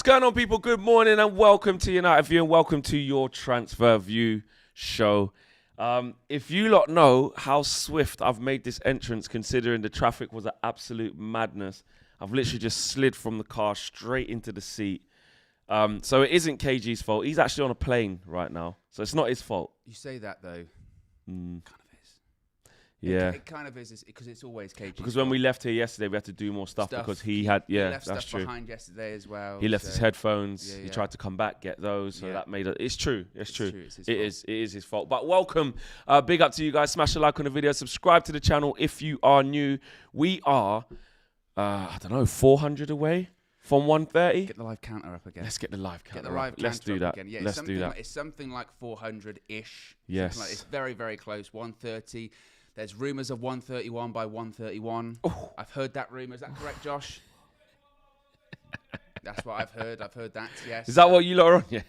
going on, people? Good morning and welcome to United View and welcome to your Transfer View show. If you lot know how swift I've made this entrance, considering the traffic was an absolute madness, I've literally just slid from the car straight into the seat. So it isn't KG's fault. He's actually on a plane right now, so it's not his fault. You say that though. Kind of is. Yeah. It kind of is because it's always KG's Because fault. when we left here yesterday, we had to do more stuff because he had, he left that's stuff true. behind yesterday as well. He left his headphones. Yeah, He tried to come back, get those. So that made it. It's true. It's true. It's It is his fault. But welcome. Big up to you guys. Smash a like on the video. Subscribe to the channel if you are new. We are, 400 away from 130. Get the live counter up again. Let's get the live counter. Get the live up. Let's counter do up that. again. Yeah, Let's do that. It's something like 400-ish. Yes. It's very, very close. 130. There's rumours of 131 by 131. Oh. I've heard that rumour. Is that correct, Josh? That's what I've heard. I've heard that, yes. Is that what you lot are on? Yeah.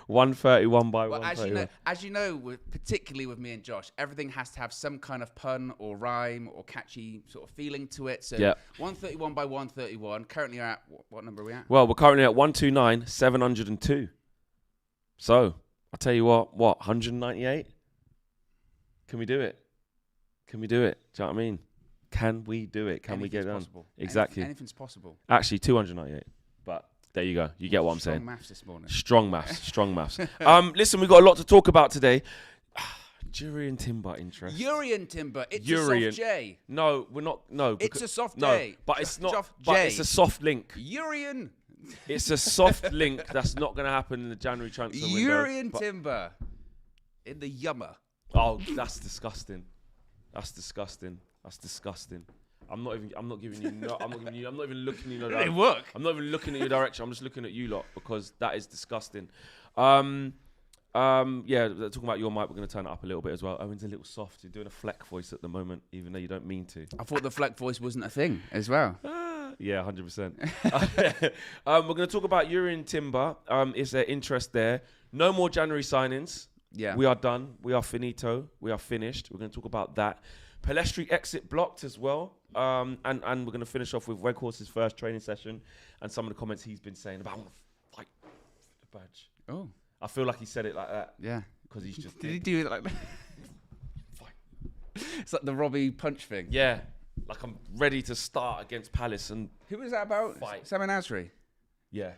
131 by 131. As you know, particularly with me and Josh, everything has to have some kind of pun or rhyme or catchy sort of feeling to it. So 131 by 131. Currently at, what number are we at? Well, we're currently at 129,702. So, I'll tell you what, 198? Can we do it? Can we do it? Do you know what I mean? Can we do it? Can we get it done? Possible. Exactly. Anything's possible. Actually, 298. But there you go. You get what I'm saying. Strong maths this morning. Strong maths. Strong maths. Listen, we've got a lot to talk about today. Jurriën Timber interest. Jurriën Timber. It's a soft J. No, we're not. No. It's a soft J. But it's not. Soft But J. it's a soft link. Jurriën. It's a soft link that's not going to happen in the January transfer window. Jurriën Timber. In the yummer. Oh, that's disgusting. That's disgusting. That's disgusting. I'm not even looking in your direction. They work. I'm not even looking at your direction. I'm just looking at you lot because that is disgusting. Yeah, talking about your mic, we're going to turn it up a little bit as well. Owen's a little soft. You're doing a Fleck voice at the moment, even though you don't mean to. I thought the Fleck voice wasn't a thing as well. Yeah, 100%. We're going to talk about Jurriën Timber. Is there interest there? No more January signings. Yeah. We are done. We are finito. We are finished. We're going to talk about that. Pellistri exit blocked as well. And we're going to finish off with Weghorst's first training session and some of the comments he's been saying about, I want to fight for the badge. Oh. I feel like he said it like that. Yeah. Because he's just... Did he do it like that? Fight. It's like the Robbie punch thing. Yeah. Like I'm ready to start against Palace and... Who was that about? Fight. Salman Azri. Yeah.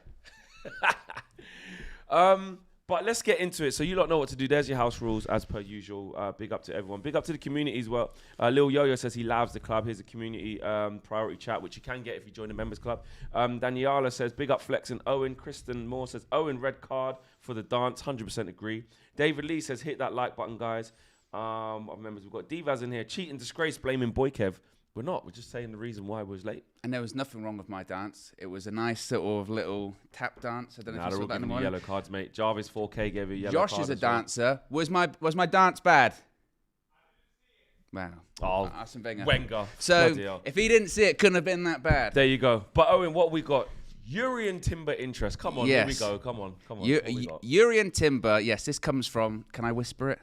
But let's get into it. So you lot know what to do. There's your house rules as per usual. Big up to everyone. Big up to the community as well. Lil Yo-Yo says he loves the club. Here's a community priority chat, which you can get if you join the members club. Daniela says, big up Flex and Owen. Kristen Moore says, Owen, red card for the dance. 100% agree. David Lee says, hit that like button, guys. Of members, we've got Divas in here. Cheating disgrace, blaming Boykev. We're not. We're just saying the reason why we was late. And there was nothing wrong with my dance. It was a nice sort of little tap dance. I don't know if you saw that in the morning. Yellow cards, mate. Jarvis 4K gave you a yellow Josh card. Josh is a dancer. Was my dance bad? Wow. Oh, Arsene Wenger. Wenger. So if he didn't see it, couldn't have been that bad. There you go. But Owen, what we got? Jurriën Timber interest. Come on, yes. Here we go. Come on. Jurriën Timber. Yes, this comes from. Can I whisper it?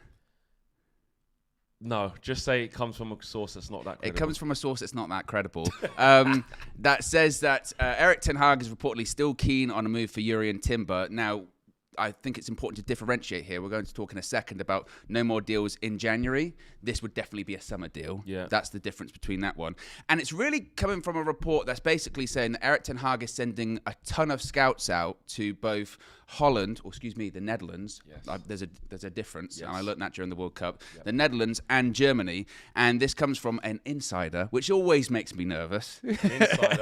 No, just say it comes from a source that's not that credible. It comes from a source that's not that credible. That says that Erik ten Hag is reportedly still keen on a move for Jurriën Timber. Now, I think it's important to differentiate here. We're going to talk in a second about no more deals in January. This would definitely be a summer deal. Yeah. That's the difference between that one. And it's really coming from a report that's basically saying that Erik ten Hag is sending a ton of scouts out to both the Netherlands. Yes. There's a difference, yes. and I learned that during the World Cup. Yep. The Netherlands and Germany, and this comes from an insider, which always makes me nervous.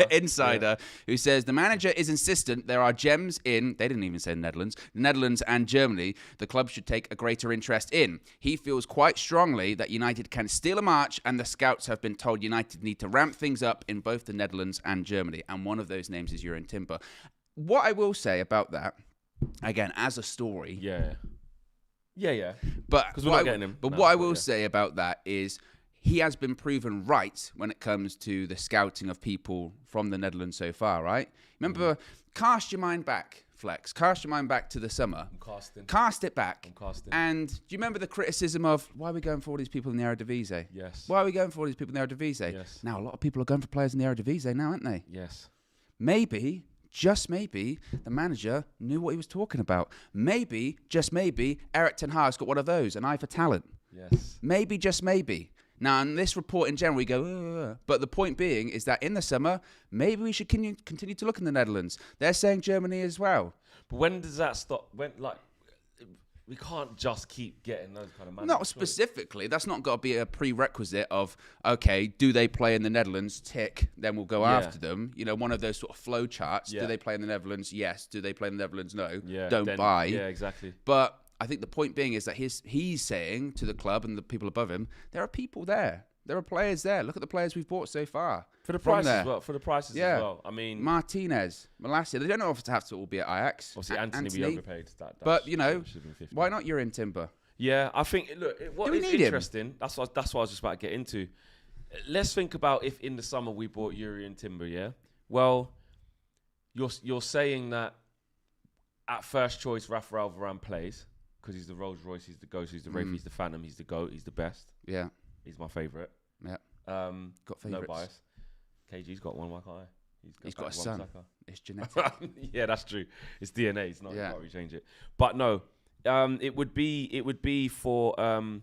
Insider, who says the manager is insistent there are gems in. They didn't even say the Netherlands and Germany. The club should take a greater interest in. He feels quite strongly that United can steal a march, and the scouts have been told United need to ramp things up in both the Netherlands and Germany, and one of those names is Jurriën Timber. What I will say about that. Again, as a story. Yeah. But because we're not getting him. But what I will say about that is he has been proven right when it comes to the scouting of people from the Netherlands so far, right? Remember, cast your mind back, Flex. Cast your mind back to the summer. Cast it back. And do you remember the criticism of, why are we going for all these people in the Eredivisie? Yes. Why are we going for all these people in the Eredivisie? Yes. Now, a lot of people are going for players in the Eredivisie now, aren't they? Yes. Maybe just maybe, the manager knew what he was talking about. Maybe, just maybe, Erik ten Hag's got one of those, an eye for talent. Yes. Maybe, just maybe. Now, in this report in general, we go, ugh. But the point being is that in the summer, maybe we should continue to look in the Netherlands. They're saying Germany as well. But when does that stop? We can't just keep getting those kind of managers. Not specifically. That's not got to be a prerequisite of, okay, do they play in the Netherlands? Tick. Then we'll go after them. You know, one of those sort of flow charts. Yeah. Do they play in the Netherlands? Yes. Do they play in the Netherlands? No. Yeah. Don't buy. Yeah, exactly. But I think the point being is that he's saying to the club and the people above him, there are people there. There are players there. Look at the players we've bought so far. For the prices as well. For the prices as well. I mean, Martinez, Malacia. They don't know if to have to all be at Ajax. Obviously, Anthony be overpaid. But you know, why not Jurrien Timber? Yeah, I think. Look, what is interesting. That's what I was just about to get into. Let's think about if in the summer we bought Jurrien Timber. Yeah. Well, you're saying that at first choice Raphael Varane plays because he's the Rolls Royce, he's the Ghost, he's the Wraith, he's the Phantom, he's the GOAT, he's the best. Yeah. He's my favourite. Yeah. Got favourites. No bias. KG's got one. Why can't I? He's got a son. Sucker. It's genetic. Yeah, that's true. It's DNA. It's not. You can't really change it. But no, it would be for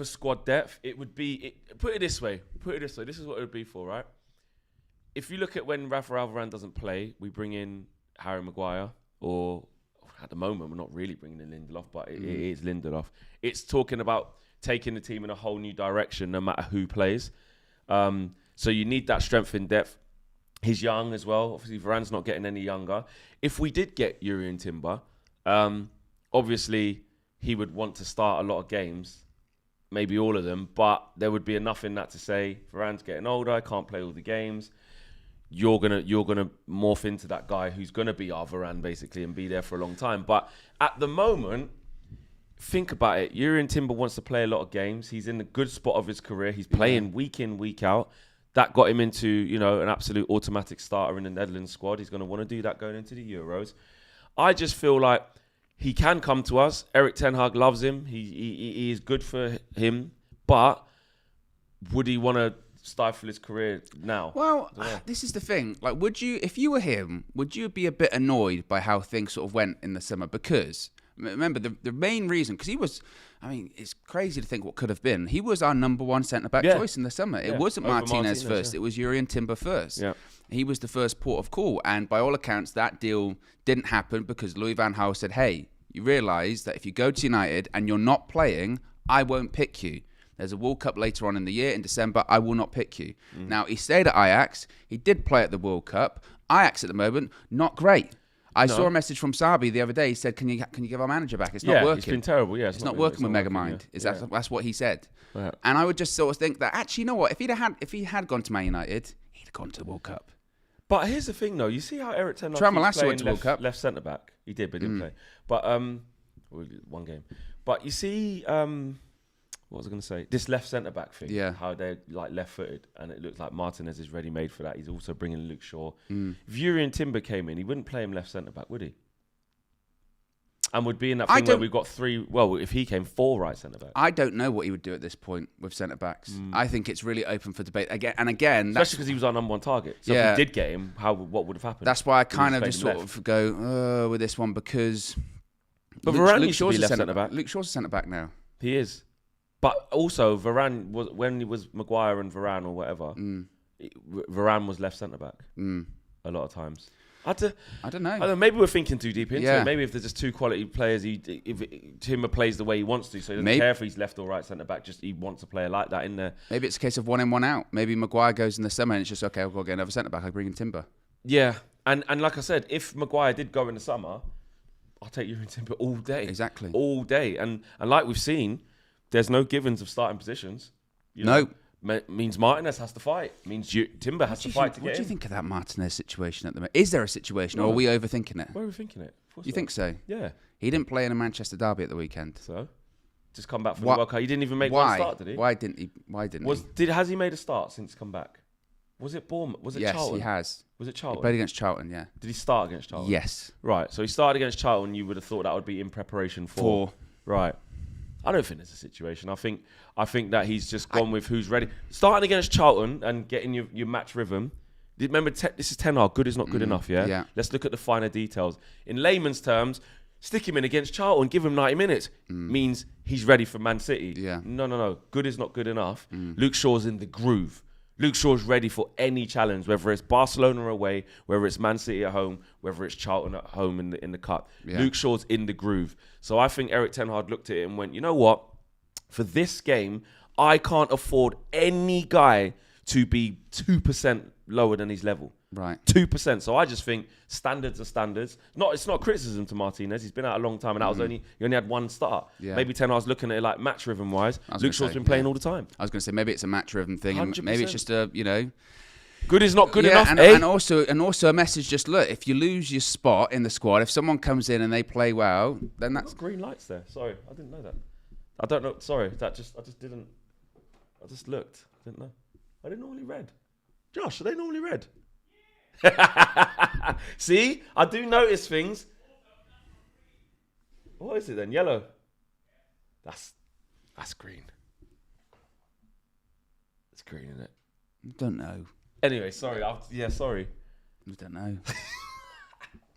squad depth. It would be. Put it this way. This is what it would be for, right? If you look at when Raphael Varane doesn't play, we bring in Harry Maguire, or at the moment we're not really bringing in Lindelof, but it is Lindelof. It's talking about taking the team in a whole new direction, no matter who plays. So you need that strength in depth. He's young as well. Obviously, Varane's not getting any younger. If we did get Jurrien Timber, obviously he would want to start a lot of games, maybe all of them, but there would be enough in that to say Varane's getting older, I can't play all the games. You're gonna morph into that guy who's gonna be our Varane basically and be there for a long time. But at the moment, think about it. Jurrien Timber wants to play a lot of games. He's in a good spot of his career. He's playing week in, week out. That got him into, an absolute automatic starter in the Netherlands squad. He's going to want to do that going into the Euros. I just feel like he can come to us. Erik ten Hag loves him. He is good for him. But would he want to stifle his career now? Well, this is the thing. Like, if you were him, would you be a bit annoyed by how things sort of went in the summer? Because remember, the main reason, because he was, it's crazy to think what could have been. He was our number one centre-back choice in the summer. It wasn't Martinez first. It was Jurrien Timber first. Yeah. He was the first port of call. And by all accounts, that deal didn't happen because Louis van Gaal said, hey, you realise that if you go to United and you're not playing, I won't pick you. There's a World Cup later on in the year, in December, I will not pick you. Now, he stayed at Ajax. He did play at the World Cup. Ajax at the moment, not great. I saw a message from Sabi the other day. He said, "Can you give our manager back? It's not working. It's been terrible. Yeah, it's not working with Megamind." That's what he said. Yeah. And I would just sort of think that actually, you know what? If he had gone to Man United, he'd have gone to the World Cup. But here's the thing, though. You see how Erik ten Hag went to World Cup, left centre back. He did, but didn't play. But one game. But you see, what was I going to say? This left centre back thing. Yeah. How they're like left footed, and it looks like Martinez is ready made for that. He's also bringing Luke Shaw. If Jurrien Timber came in, he wouldn't play him left centre back, would he? And would be in that thing where we've got three. Well, if he came, 4 right centre backs. I don't know what he would do at this point with centre backs. I think it's really open for debate again. Especially because he was our number one target. So if we did get him, what would have happened? That's why I kind of just sort of go with this one because. But Varane used to be left centre back. Luke Shaw's a centre back now. He is, but also Varane was when he was Maguire and Varane or whatever. Varane was left centre back a lot of times. I don't know. Maybe we're thinking too deep into it. Maybe if there's just 2 quality players, if Timber plays the way he wants to, so he doesn't care if he's left or right centre back. Just he wants a player like that in there. Maybe it's a case of 1 in, 1 out. Maybe Maguire goes in the summer and it's just okay. I'll go get another centre back. I bring in Timber. Yeah, and like I said, if Maguire did go in the summer, I'll take Jurrien Timber all day. Exactly, all day. And like we've seen, there's no givens of starting positions. Means Martinez has to fight. Means Timber has to fight to get What do you think of that Martinez situation at the moment? Is there a situation, or are we overthinking it? We're overthinking it. You think so? Yeah. He didn't play in a Manchester derby at the weekend. So? Just come back from the World Cup. He didn't even make one start, did he? Why didn't he? Has he made a start since come back? Was it Bournemouth? Was it Charlton? Yes, he has. Was it Charlton? He played against Charlton, yeah. Did he start against Charlton? Yes. Right. So he started against Charlton. You would have thought that would be in preparation for. Right. I don't think there's a situation. I think that he's just gone with who's ready. Starting against Charlton and getting your match rhythm, Remember, this is Ten Hag. Good is not good enough, yeah? Yeah. Let's look at the finer details. In layman's terms, stick him in against Charlton, give him 90 minutes, means he's ready for Man City. Yeah. No. Good is not good enough. Luke Shaw's in the groove. Luke Shaw's ready for any challenge, whether it's Barcelona away, whether it's Man City at home, whether it's Charlton at home in the cup. Yeah. Luke Shaw's in the groove. So I think Erik ten Hag looked at it and went, you know what? For this game, I can't afford any guy to be 2% lower than his level. Right. 2%. So I just think standards are standards. It's not criticism to Martinez. He's been out a long time, and that was he only had one start. Yeah. Maybe Ten Hag's looking at it like match rhythm wise. Luke Shaw's been playing all the time. I was going to say maybe it's a match rhythm thing, 100%. and maybe it's just a good is not good enough. And also a message. Just look, if you lose your spot in the squad, if someone comes in and they play well, then that's green lights there. Sorry, I didn't know that. I don't know. Sorry, I just didn't. I just looked. I didn't know. I didn't normally red. Josh, are they normally red? See, I do notice things. What is it then? Yellow. That's green. It's green, isn't it? I don't know. Anyway, sorry. Sorry. I don't know.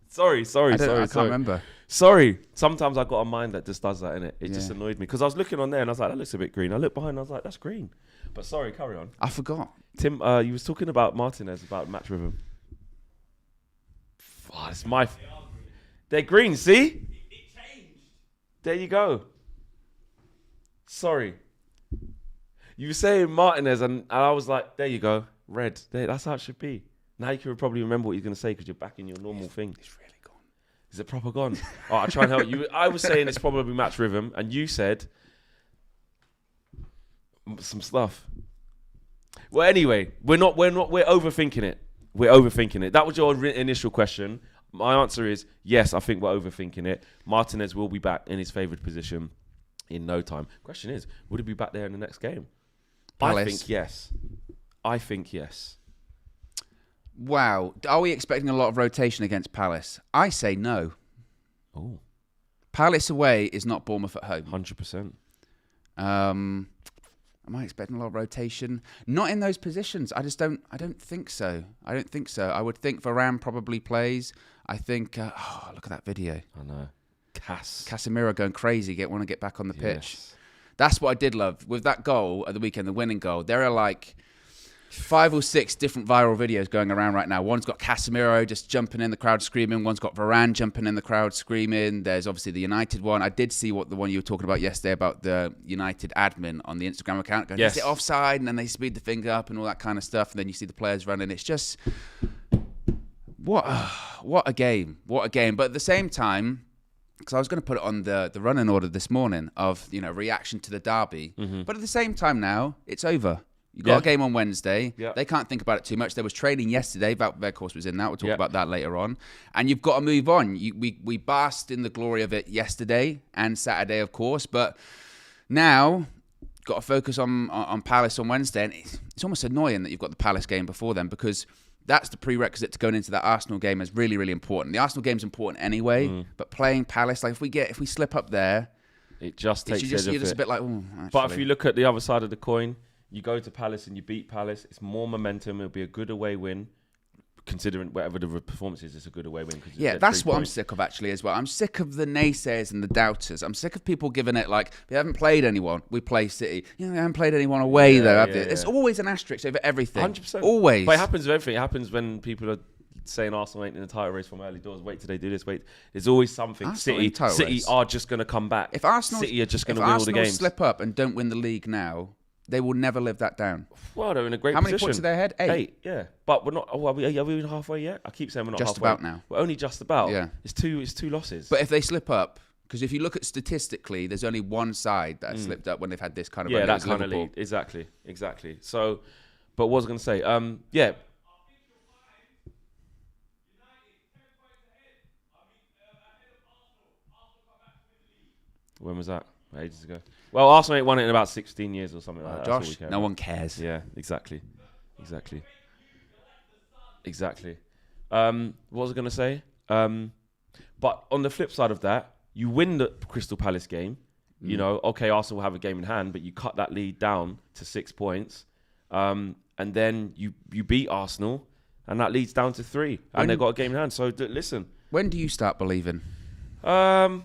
Sorry. I can't remember. Sorry. Sometimes I got a mind that just does that, innit? It just annoyed me because I was looking on there and I was like, that looks a bit green. I looked behind and I was like, that's green. But sorry, carry on. I forgot. Tim, you was talking about Martinez, about match rhythm. Oh, it's my... They're green, see? It changed. There you go. Sorry. You were saying Martinez and I was like, there you go. Red. There, that's how it should be. Now you can probably remember what you're going to say because you're back in your normal thing. It's really gone. Is it proper gone? Oh, I'll try and help you. I was saying it's probably match rhythm and you said some stuff. Well, anyway, we're overthinking it. We're overthinking it. That was your initial question. My answer is yes, I think we're overthinking it. Martinez will be back in his favoured position in no time. Question is, would he be back there in the next game? Palace. I think yes. Wow. Are we expecting a lot of rotation against Palace? I say no. Oh. Palace away is not Bournemouth at home. 100%. Am I expecting a lot of rotation? Not in those positions. I don't think so. I would think Varane probably plays. I think, look at that video. I know. Casemiro going crazy, want to get back on the pitch. Yes. That's what I did love. With that goal at the weekend, the winning goal, there are like 5 or 6 different viral videos going around right now. One's got Casemiro just jumping in the crowd screaming. One's got Varane jumping in the crowd screaming. There's obviously the United one. I did see the one you were talking about yesterday about the United admin on the Instagram account going, yes. Is it offside? And then they speed the finger up and all that kind of stuff. And then you see the players running. It's just, what a game. What a game. But at the same time, because I was going to put it on the running order this morning of, reaction to the derby. Mm-hmm. But at the same time now, it's over. You got a game on Wednesday. Yeah. They can't think about it too much. There was training yesterday. Weghorst was in that. We'll talk about that later on. And you've got to move on. We basked in the glory of it yesterday and Saturday, of course. But now, got to focus on Palace on Wednesday. And it's almost annoying that you've got the Palace game before then because that's the prerequisite to going into that Arsenal game is really, really important. The Arsenal game's important anyway. But playing Palace, like if we slip up there, it just takes you're just a bit like, oh, actually. But if you look at the other side of the coin, you go to Palace and you beat Palace, it's more momentum. It'll be a good away win. Considering whatever the performance is, it's a good away win. Yeah, that's what I'm sick of actually as well. I'm sick of the naysayers and the doubters. I'm sick of people giving it like, we haven't played anyone, we play City. We haven't played anyone away though, have they? It's always an asterisk over everything. 100%. Always. But it happens with everything. It happens when people are saying Arsenal ain't in the title race from early doors. Wait till they do this. Wait, there's always something. City are just going to come back. If City are just going to win all the games. Slip up and don't win the league now, they will never live that down. Well, they're in a great position. How many points are they ahead? 8. Yeah. But we're not. Are we even halfway yet? I keep saying we're not just halfway. About now. We're only just about. Yeah. It's two losses. But if they slip up, because if you look at statistically, there's only one side that has slipped up when they've had this kind of run. That kind of lead. Exactly. So, but what was I going to say? Yeah. When was that? Ages ago. Well, Arsenal ain't won it in about 16 years or something like that. Josh, no one cares. Yeah, exactly. What was I going to say? But on the flip side of that, you win the Crystal Palace game. Okay, Arsenal will have a game in hand, but you cut that lead down to 6 points. And then you beat Arsenal. and that leads down to 3, and they've got a game in hand. So listen. When do you start believing? Not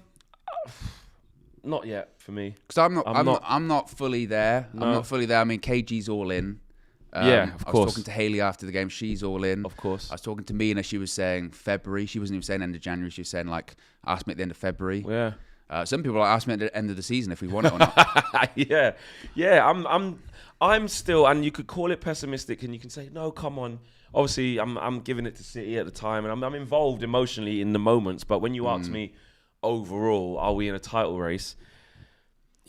yet for me. Because I'm not fully there. No. I'm not fully there. I mean, KG's all in. Of course. I was talking to Hayley after the game. She's all in. Of course. I was talking to Mina. She was saying February. She wasn't even saying end of January. She was saying, like, ask me at the end of February. Yeah. Some people are asking me at the end of the season if we want it or not. Yeah. I'm still, and you could call it pessimistic, and you can say, no, come on. Obviously, I'm giving it to City at the time, and I'm involved emotionally in the moments. But when you ask me overall, are we in a title race?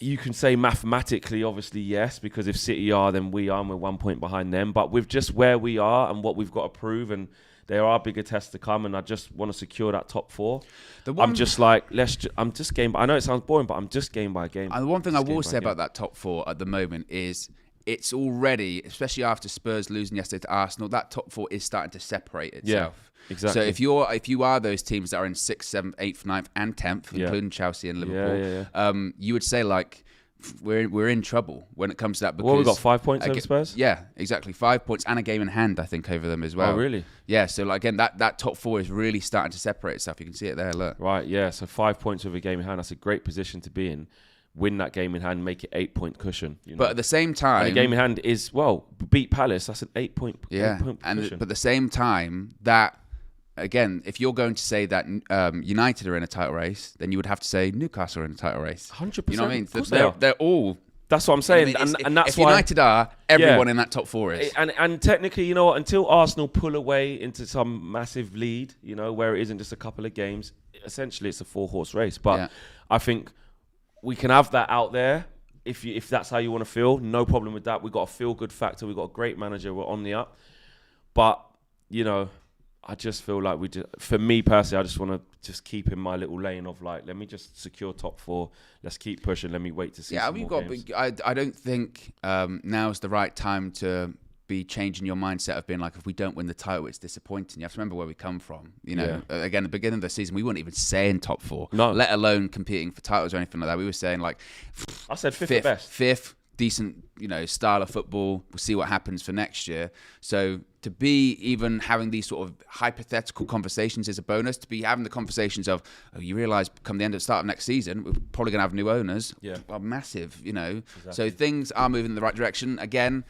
You can say mathematically, obviously, yes, because if City are, then we are, and we're 1 point behind them. But with just where we are and what we've got to prove, and there are bigger tests to come, and I just want to secure that top 4. I'm just like, I'm just game by. I know it sounds boring, but I'm just game by game. And the one thing I will say about that top 4 at the moment is it's already, especially after Spurs losing yesterday to Arsenal, that top 4 is starting to separate itself. Yeah. Exactly. So if you are those teams that are in 6th, 7th, 8th, 9th, and 10th, including Chelsea and Liverpool, you would say like we're in trouble when it comes to that. Because we've got 5 points over Spurs. Yeah, exactly, 5 points and a game in hand, I think, over them as well. Oh, really? Yeah. So like, again, that top 4 is really starting to separate itself. You can see it there. Look. Right. Yeah. So 5 points with a game in hand. That's a great position to be in. Win that game in hand, make it 8-point cushion. You know? But at the same time, and a game in hand is beat Palace. That's an 8-point. Yeah. 8-point cushion. But at the same time, that. Again, if you're going to say that United are in a title race, then you would have to say Newcastle are in a title race. 100%. You know what I mean? They're all. That's what I'm saying. And that's if United are, everyone in that top 4 is. And technically, you know what? Until Arsenal pull away into some massive lead, you know, where it isn't just a couple of games, essentially it's a 4-horse race. But I think we can have that out there. If that's how you want to feel, no problem with that. We've got a feel-good factor. We've got a great manager. We're on the up. But, you know, I just feel like for me personally, I just want to just keep in my little lane of like, let me just secure top 4. Let's keep pushing. Let me wait to see. Yeah, I don't think now's the right time to be changing your mindset of being like, if we don't win the title, it's disappointing. You have to remember where we come from. You know, again, at the beginning of the season, we weren't even saying top 4, let alone competing for titles or anything like that. We were saying like, I said 5th best. 5th, decent, you know, style of football. We'll see what happens for next year. So to be even having these sort of hypothetical conversations is a bonus. To be having the conversations of, you realise come the start of next season, we're probably going to have new owners. Yeah. Well, massive, you know. Exactly. So things are moving in the right direction. Again,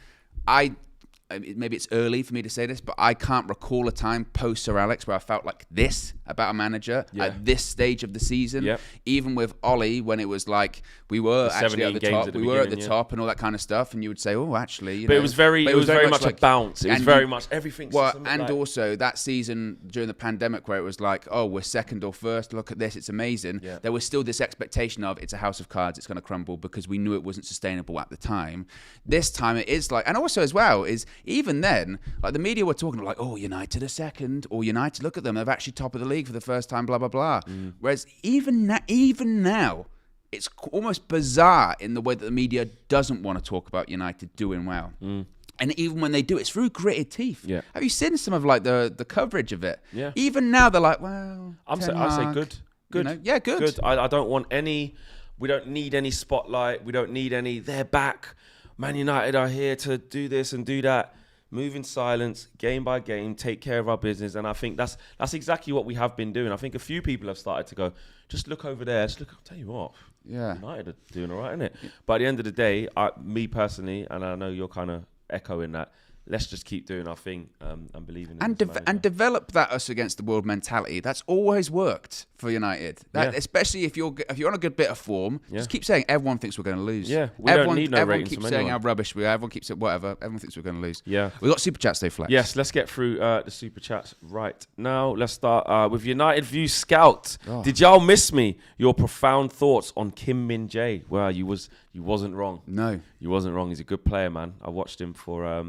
maybe it's early for me to say this, but I can't recall a time post Sir Alex where I felt like this about a manager at this stage of the season. Yep. Even with Ollie, when it was like we were actually at the top, we were at the top and all that kind of stuff, and you would say, "Oh, actually," you know. But it was very much like a bounce. It was very much everything. Well, and also that season during the pandemic where it was like, "Oh, we're second or first. Look at this, it's amazing." Yeah. There was still this expectation of it's a house of cards, it's going to crumble, because we knew it wasn't sustainable at the time. This time it is like, and also as well is even then, like the media were talking like, "Oh, United are second," or "United, look at them, they're actually top of the league for the first time." Blah blah blah. Whereas even now, it's almost bizarre in the way that the media doesn't want to talk about United doing well. And even when they do, it's through gritted teeth. Yeah. Have you seen some of like the coverage of it? Yeah. Even now, they're like, well, I say good. You know? Yeah, good. I don't want any. We don't need any spotlight. We don't need any. They're back. Man United are here to do this and do that. Move in silence, game by game, take care of our business. And I think that's exactly what we have been doing. I think a few people have started to go, just look over there. Just look, I'll tell you what. Yeah. United are doing all right, isn't it? Yeah. But at the end of the day, me personally, and I know you're kind of echoing that, let's just keep doing our thing and believing in and develop that us against the world mentality. That's always worked for United. Especially if you're on a good bit of form, just keep saying everyone thinks we're going to lose. Yeah, don't need no everyone ratings keeps from saying anyone. how rubbish we are. Everyone keeps saying whatever. Everyone thinks we're going to lose. Yeah, we got super chats though, Flex. Yes, let's get through the super chats right now. Let's start with United View Scout. Oh. Did y'all miss me? Your profound thoughts on Kim Min Jae? Well, you wasn't wrong. No, you wasn't wrong. He's a good player, man. I watched him for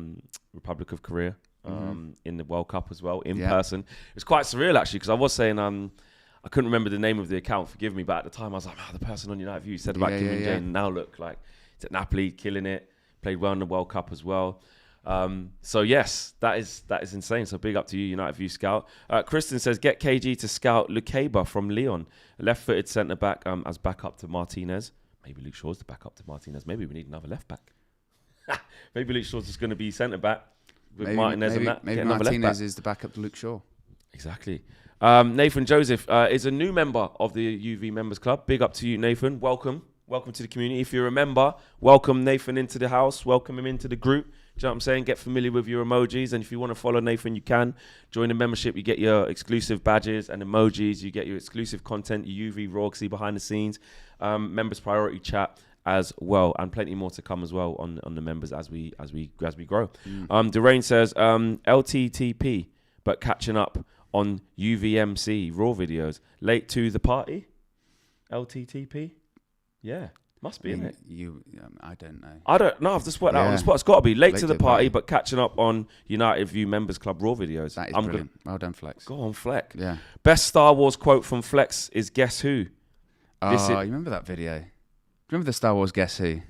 Republic of Korea in the World Cup as well, in person. It was quite surreal, actually, because I was saying, I couldn't remember the name of the account, forgive me, but at the time I was like, the person on United View said about Kim Min Jae, and now look, like, he's at Napoli, killing it, played well in the World Cup as well. So yes, that is insane. So big up to you, United View Scout. Kristen says, get KG to scout Lukeba from Lyon, left-footed centre-back as backup to Martinez. Maybe Luke Shaw's the backup to Martinez. Maybe we need another left-back. Maybe Luke Shaw's just going to be centre-back. with Martinez and that. Maybe Martinez is the backup to Luke Shaw. Exactly. Nathan Joseph is a new member of the UV Members Club. Big up to you, Nathan. Welcome to the community. If you're a member, welcome Nathan into the house. Welcome him into the group. Do you know what I'm saying? Get familiar with your emojis. And if you want to follow Nathan, you can. Join the membership. You get your exclusive badges and emojis. You get your exclusive content, your UV Raw, see behind the scenes, members priority chat as well, and plenty more to come as well on the members as we grow. Derain says LTTP, but catching up on UVMC Raw videos. Late to the party? LTTP? Yeah. Must be, innit? I don't know. I don't know. I've just worked out on the spot. It's got to be late to the party, but catching up on United View Members Club Raw videos. That is brilliant. Well done, Flex. Go on, Fleck. Yeah. Best Star Wars quote from Flex is guess who? Oh, you remember that video? Do you remember the Star Wars Guess Who?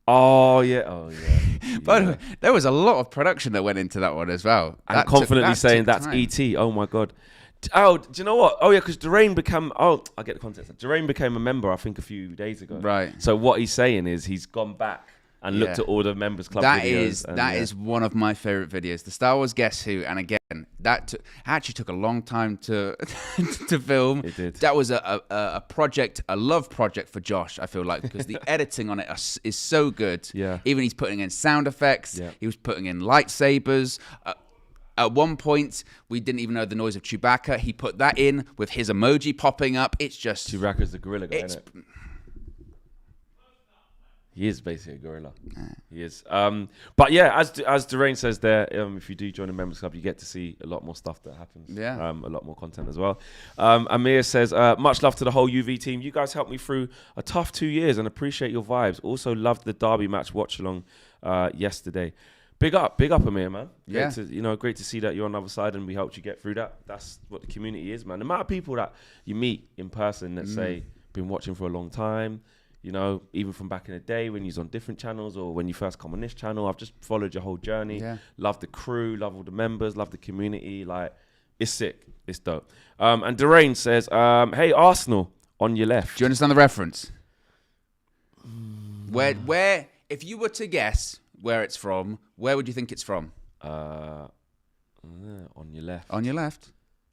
Oh, yeah. Oh, yeah. By the way, there was a lot of production that went into that one as well. And confidently saying that's E.T. Oh, my God. Oh, do you know what? Oh, yeah, because Derain became... Oh, I get the context. Derain became a member, I think, a few days ago. Right. So what he's saying is he's gone back and looked at all the Members Club videos. That is one of my favourite videos. The Star Wars Guess Who. And again, that actually took a long time to to film. It did. That was a project, a love project for Josh, I feel like, because the editing on it is so good. Yeah. Even he's putting in sound effects. Yeah. He was putting in lightsabers. At one point, we didn't even know the noise of Chewbacca. He put that in with his emoji popping up. It's just... Chewbacca's the gorilla guy, isn't it? He is basically a gorilla. He is. But yeah, as Derain says there, if you do join the Members Club, you get to see a lot more stuff that happens. Yeah. A lot more content as well. Amir says, much love to the whole UV team. You guys helped me through a tough 2 years and appreciate your vibes. Also loved the Derby match watch along yesterday. Big up, Amir, man. Yeah. Great to see that you're on the other side and we helped you get through that. That's what the community is, man. The amount of people that you meet in person that say, been watching for a long time, even from back in the day when you're on different channels or when you first come on this channel. I've just followed your whole journey. Yeah. Love the crew, love all the members, love the community. Like, it's sick. It's dope. And Derain says, hey, Arsenal, on your left. Do you understand the reference? Where, if you were to guess where it's from, where would you think it's from? On your left. On your left.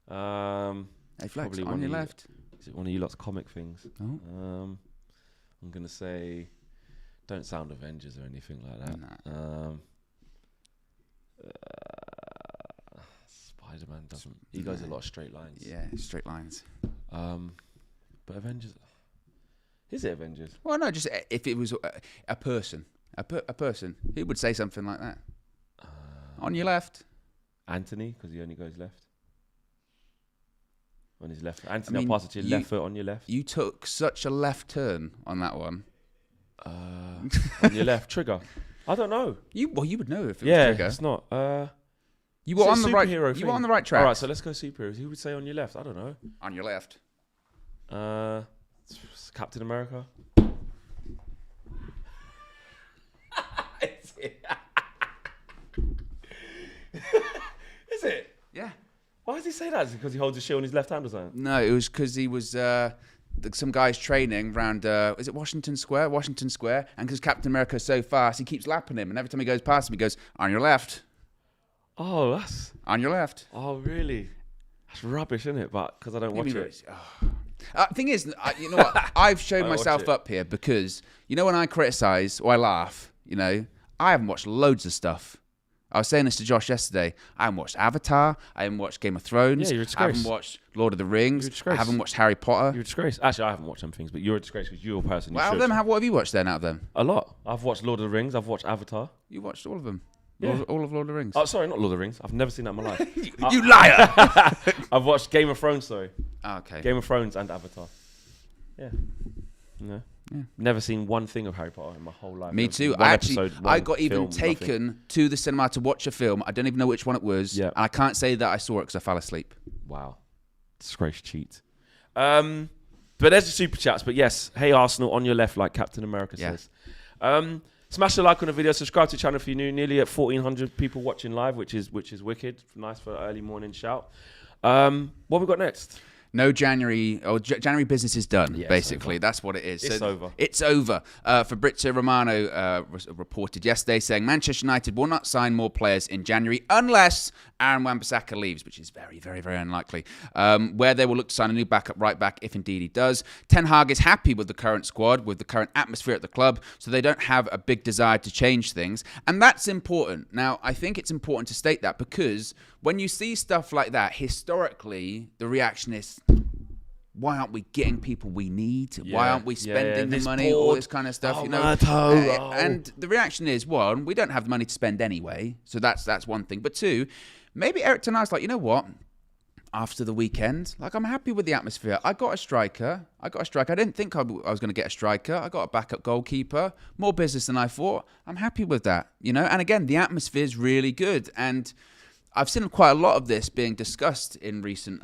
Hey, Flex, on your left. Is it one of you lot's comic things? Oh. I'm going to say, don't sound Avengers or anything like that. Nah. Spider-Man doesn't. He goes a lot of straight lines. Yeah, straight lines. But Avengers. Is it Avengers? Well, no, just if it was a person. A person, he would say something like that. On your left. Anthony, because he only goes left. On his left. Anthony, I'll pass it to your left foot on your left. You took such a left turn on that one. On your left. Trigger. I don't know. You would know if it was Trigger. Yeah, it's not. You were on the right. You were on the right track. All right, so let's go superheroes. Who would say on your left? I don't know. On your left. Captain America. Is it? Yeah. Why does he say that? Is it because he holds his shield in his left hand or something? No, it was because he was some guy's training around. Is it Washington Square? Washington Square. And because Captain America is so fast, he keeps lapping him, and every time he goes past him, he goes on your left. Oh, that's on your left. Oh, really? That's rubbish, isn't it? But because I don't watch it. Thing is, you know what? I've showed myself up here because when I criticise or I laugh, I haven't watched loads of stuff. I was saying this to Josh yesterday. I haven't watched Avatar. I haven't watched Game of Thrones. Yeah, you're a disgrace. I haven't watched Lord of the Rings. You're a disgrace. I haven't watched Harry Potter. You're a disgrace. Actually, I haven't watched some things, but you're a disgrace because you're a person. Well, out of them, what have you watched then? Out of them, a lot. I've watched Lord of the Rings. I've watched Avatar. You watched all of them. Yeah. All of Lord of the Rings. Oh, sorry, not Lord of the Rings. I've never seen that in my life. You liar! I've watched Game of Thrones. Sorry. Okay. Game of Thrones and Avatar. Yeah. No. Yeah. Never seen one thing of Harry Potter in my whole life. Me too. I got even taken to the cinema to watch a film. I don't even know which one it was. Yeah. And I can't say that I saw it because I fell asleep. Wow. Disgrace cheat. But there's the super chats. But yes, hey Arsenal on your left, like Captain America says. Smash the like on the video. Subscribe to the channel if you're new. Nearly at 1,400 people watching live, which is wicked. Nice for an early morning shout. What have we got next? No January, or January business is done, basically. That's what it is. It's over. It's over. Fabrizio Romano reported yesterday saying Manchester United will not sign more players in January unless Aaron Wan-Bissaka leaves, which is very, very, very unlikely. Where they will look to sign a new backup right back if indeed he does. Ten Hag is happy with the current squad, with the current atmosphere at the club, so they don't have a big desire to change things. And that's important. Now, I think it's important to state that because when you see stuff like that, historically, the reaction is, why aren't we getting people we need? Why aren't we spending the money? Board. All this kind of stuff, And the reaction is, one, we don't have the money to spend anyway, so that's one thing. But two, maybe Eric Ten Hag's like, you know what? After the weekend, like, I'm happy with the atmosphere. I got a striker. I didn't think I was going to get a striker. I got a backup goalkeeper. More business than I thought. I'm happy with that, And again, the atmosphere is really good. And I've seen quite a lot of this being discussed in recent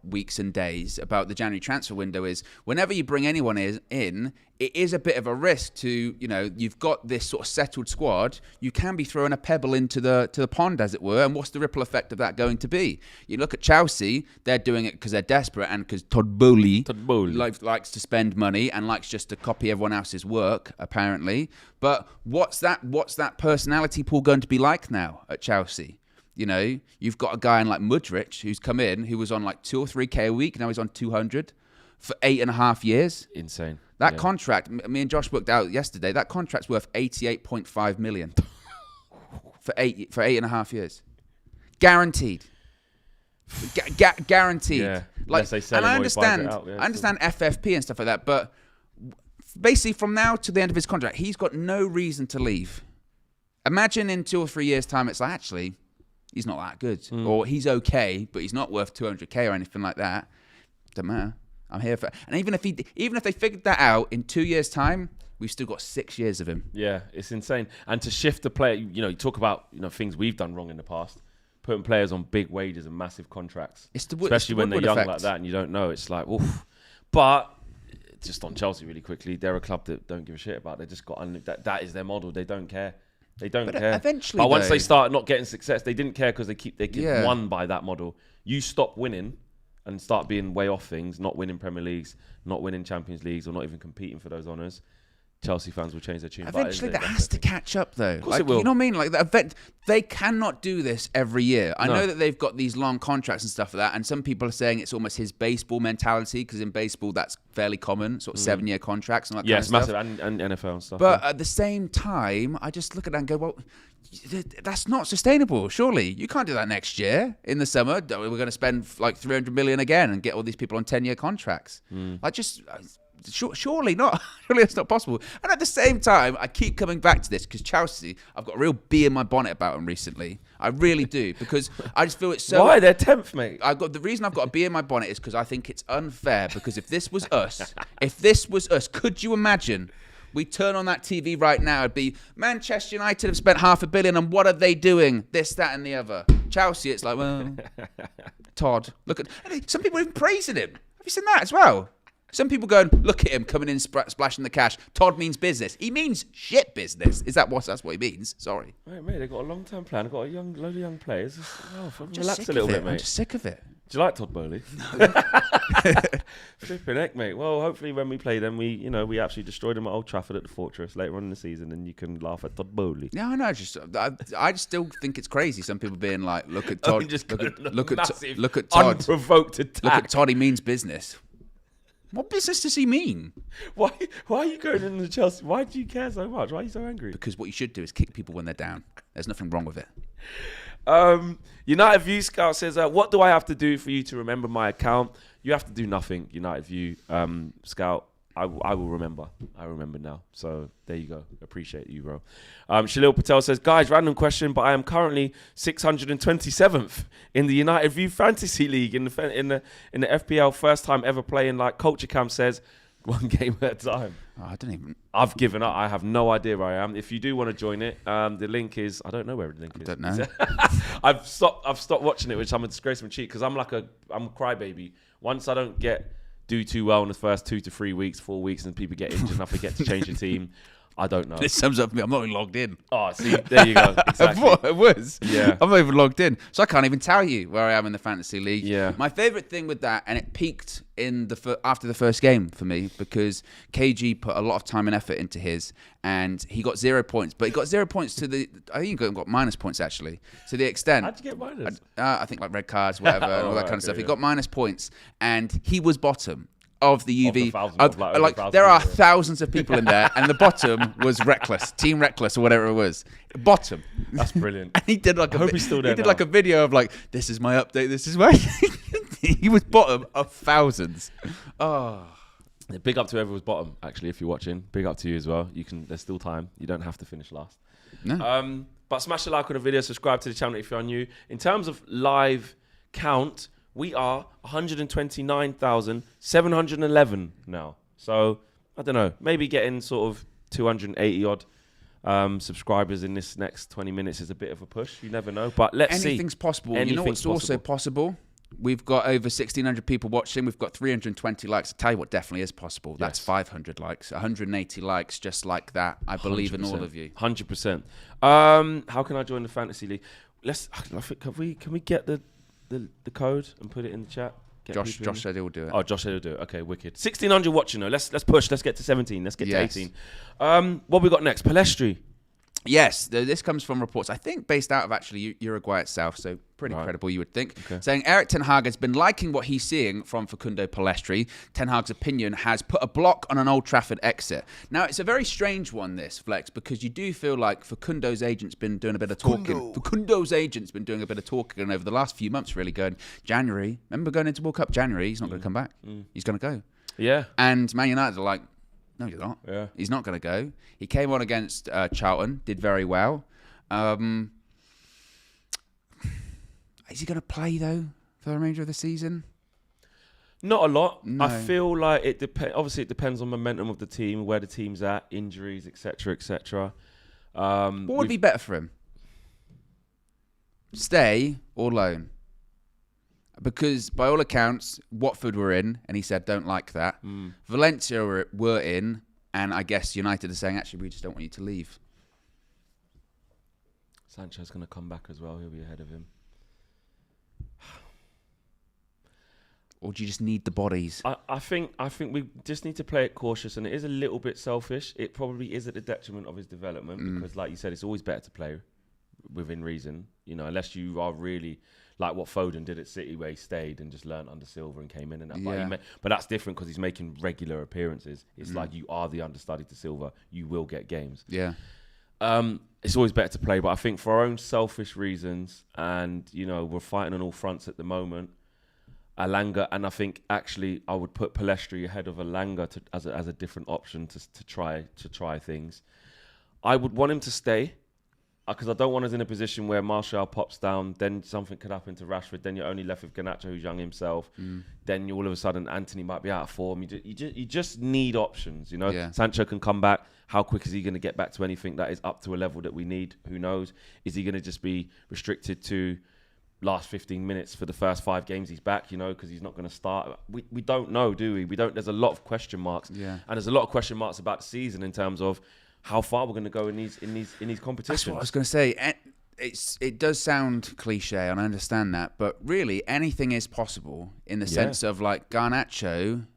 weeks and days about the January transfer window is whenever you bring anyone in, it is a bit of a risk to, you've got this sort of settled squad. You can be throwing a pebble into the pond, as it were. And what's the ripple effect of that going to be? You look at Chelsea, they're doing it because they're desperate and because Todd Bowley likes to spend money and likes just to copy everyone else's work, apparently. But what's that personality pool going to be like now at Chelsea? You've got a guy in like Mudryk who's come in, who was on like 2 or 3K a week. Now he's on 200 for 8.5 years. Insane. That contract, me and Josh worked out yesterday, that contract's worth 88.5 million for 8.5 years. Guaranteed. Guaranteed. Yeah. Like, they sell and I understand FFP and stuff like that, but basically from now to the end of his contract, he's got no reason to leave. Imagine in 2 or 3 years' time, it's like, actually, he's not that good. Or he's okay, but he's not worth 200k or anything like that. Doesn't matter. I'm here for it. And even if they figured that out in 2 years' time, we've still got 6 years of him. Yeah, it's insane. And to shift the player, you talk about things we've done wrong in the past, putting players on big wages and massive contracts, especially when they're young like that and you don't know. It's like, oof. But just on Chelsea really quickly, they're a club that don't give a shit about. They just got that is their model. They don't care. They don't care. Eventually, but once they start not getting success, they didn't care because they get won by that model. You stop winning and start being way off things, not winning Premier Leagues, not winning Champions Leagues, or not even competing for those honours. Chelsea fans will change their tune. Eventually, that has to catch up, though. Of course it will. You know what I mean? Like they cannot do this every year. I know that they've got these long contracts and stuff like that, and some people are saying it's almost his baseball mentality, because in baseball that's fairly common, sort of 7-year contracts and that kind of stuff. Massive, and NFL and stuff. But at the same time, I just look at that and go, well, that's not sustainable. Surely you can't do that next year in the summer. We're going to spend like 300 million again and get all these people on 10-year contracts. Surely not. Surely it's not possible. And at the same time, I keep coming back to this because Chelsea, I've got a real bee in my bonnet about them recently. I really do, because I just feel it's so... Why? They're 10th, mate. The reason I've got a bee in my bonnet is because I think it's unfair, because if this was us, could you imagine... We turn on that TV right now, it'd be Manchester United have spent $500 million, and what are they doing? This, that, and the other. Chelsea, it's like, well, Todd, look at... Some people are even praising him. Have you seen that as well? Some people going, look at him coming in, splashing the cash. Todd means business. He means shit business. That's what he means? Sorry. Mate, they've got a long-term plan. They've got a load of young players. Relax a little bit, mate. I'm just sick of it. Do you like Todd Bowley? No. Flipping heck, mate. Well, hopefully when we play them, we actually destroy them at Old Trafford at the Fortress later on in the season, and you can laugh at Todd Bowley. Yeah, I know. I just still think it's crazy. Some people being like, look at Todd. Look at Todd. Unprovoked attack. Look at Todd. He means business. What business does he mean? Why are you going into Chelsea? Why do you care so much? Why are you so angry? Because what you should do is kick people when they're down. There's nothing wrong with it. United View Scout says, what do I have to do for you to remember my account? You have to do nothing, United View Scout. I will remember. I remember now. So there you go. Appreciate you, bro. Shalil Patel says, guys, random question, but I am currently 627th in the United View Fantasy League in the FPL. First time ever playing. Like Culture Cam says, one game at a time. Oh, I don't even... I've given up. I have no idea where I am. If you do want to join it, the link is... I don't know where the link is. I don't know. I've stopped watching it, which I'm a disgrace and cheat, because I'm a crybaby. Once I don't do too well in the first 2 to 3 weeks, 4 weeks, and people get injured and I forget to change the team, I don't know. This sums up me. I'm not even logged in. Oh, see, there you go. Exactly. It was. Yeah. I'm not even logged in. So I can't even tell you where I am in the fantasy league. Yeah. My favourite thing with that, and it peaked in after the first game for me, because KG put a lot of time and effort into his, and he got 0 points. But he got 0 points I think he got minus points, actually, to the extent. How'd you get minus? I think like red cards, whatever, and all that kind of stuff. Yeah. He got minus points, and he was bottom of the UV. There are thousands of people in there, and the bottom was Reckless, Team Reckless, or whatever it was. Bottom. That's brilliant. And he did like he's still there. He did like a video of like, this is my update. This is my. He was bottom of thousands. Oh. Big up to whoever was bottom. Actually, if you're watching, big up to you as well. You can. There's still time. You don't have to finish last. No. But smash a like on the video. Subscribe to the channel if you're new. In terms of live count, we are 129,711 now. So, I don't know, maybe getting sort of 280 odd subscribers in this next 20 minutes is a bit of a push. You never know, but let's see. Anything's possible. You know what's also possible? We've got over 1,600 people watching. We've got 320 likes. I tell you what definitely is possible. That's 500 likes, 180 likes, just like that. I believe in all of you. 100%. How can I join the fantasy league? Can we get the code and put it in the chat? Josh said he'll do it. Oh, Josh said he'll do it. Okay, wicked. 1,600 watching though. Let's push. Let's get to 17. Let's get to 18. What we got next? Pellistri. Yes, this comes from reports, I think, based out of actually Uruguay itself, so pretty credible, you would think. Okay. Saying Erik Ten Hag has been liking what he's seeing from Facundo Pellistri. Ten Hag's opinion has put a block on an Old Trafford exit. Now, it's a very strange one, this, Flex, because you do feel like Facundo's agent's been doing a bit of talking. Facundo's agent's been doing a bit of talking over the last few months, really, going, January, remember going into World Cup January, he's not going to come back. He's going to go. Yeah. And Man United are like, no, you're not. Yeah. He's not going to go. He came on against Charlton, did very well. Is he going to play, though, for the remainder of the season? Not a lot. No. I feel like it depends. Obviously, it depends on momentum of the team, where the team's at, injuries, etc., etc. What would be better for him? Stay or loan? Because by all accounts, Watford were in, and he said, don't like that. Valencia were in, and I guess United are saying, actually, we just don't want you to leave. Sancho's going to come back as well. He'll be ahead of him. Or do you just need the bodies? I think we just need to play it cautious, and it is a little bit selfish. It probably is at the detriment of his development because, like you said, it's always better to play within reason. You know, unless you are really like what Foden did at City, where he stayed and just learned under Silva and came in and that. Yeah. But that's different because he's making regular appearances. It's like you are the understudy to Silva. You will get games. Yeah. It's always better to play, but I think for our own selfish reasons, and you know, we're fighting on all fronts at the moment. Alanga, and I think actually I would put Pellistri ahead of Alanga as a different option to try things. I would want him to stay because I don't want us in a position where Martial pops down, then something could happen to Rashford, then you're only left with Garnacho, who's young himself. Then all of a sudden Anthony might be out of form. You just need options, you know. Yeah. Sancho can come back. How quick is he going to get back to anything that is up to a level that we need? Who knows? Is he going to just be restricted to last 15 minutes for the first 5 games he's back, you know, because he's not going to start? We don't know, do we? We don't. There's a lot of question marks. Yeah. And there's a lot of question marks about the season in terms of how far we're going to go in these competitions. That's what I was going to say. It does sound cliche, and I understand that, but really anything is possible in the sense of like Garnacho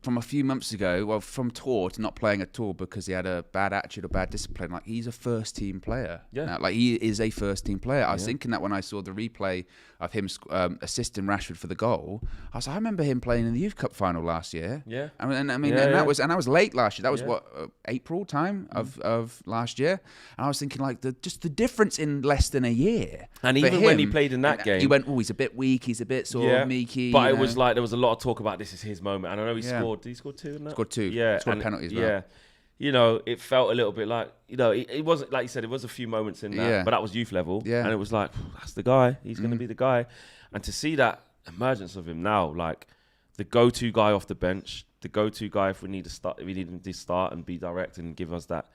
from a few months ago, well, from tour to not playing at all because he had a bad attitude or bad discipline. Like, he's a first-team player. Yeah. Now, like, he is a first-team player. I was thinking that when I saw the replay of him assisting Rashford for the goal. I was like, I remember him playing in the Youth Cup final last year. Yeah. That was late last year. That was April time of last year. And I was thinking, like, the difference in less than a year. And even when he played in that game, he went, oh, he's a bit weak. He's a bit sort of meeky. But it was like there was a lot of talk about this is his moment. And I know he scored. Did he score 2 in that? Scored 2. Yeah. Scored a penalty as well. Yeah. You know, it felt a little bit like, you know, it wasn't, like you said, it was a few moments in that, but that was youth level. Yeah. And it was like, that's the guy. He's going to be the guy. And to see that emergence of him now, like the go-to guy off the bench, the go-to guy if we need him to start and be direct and give us that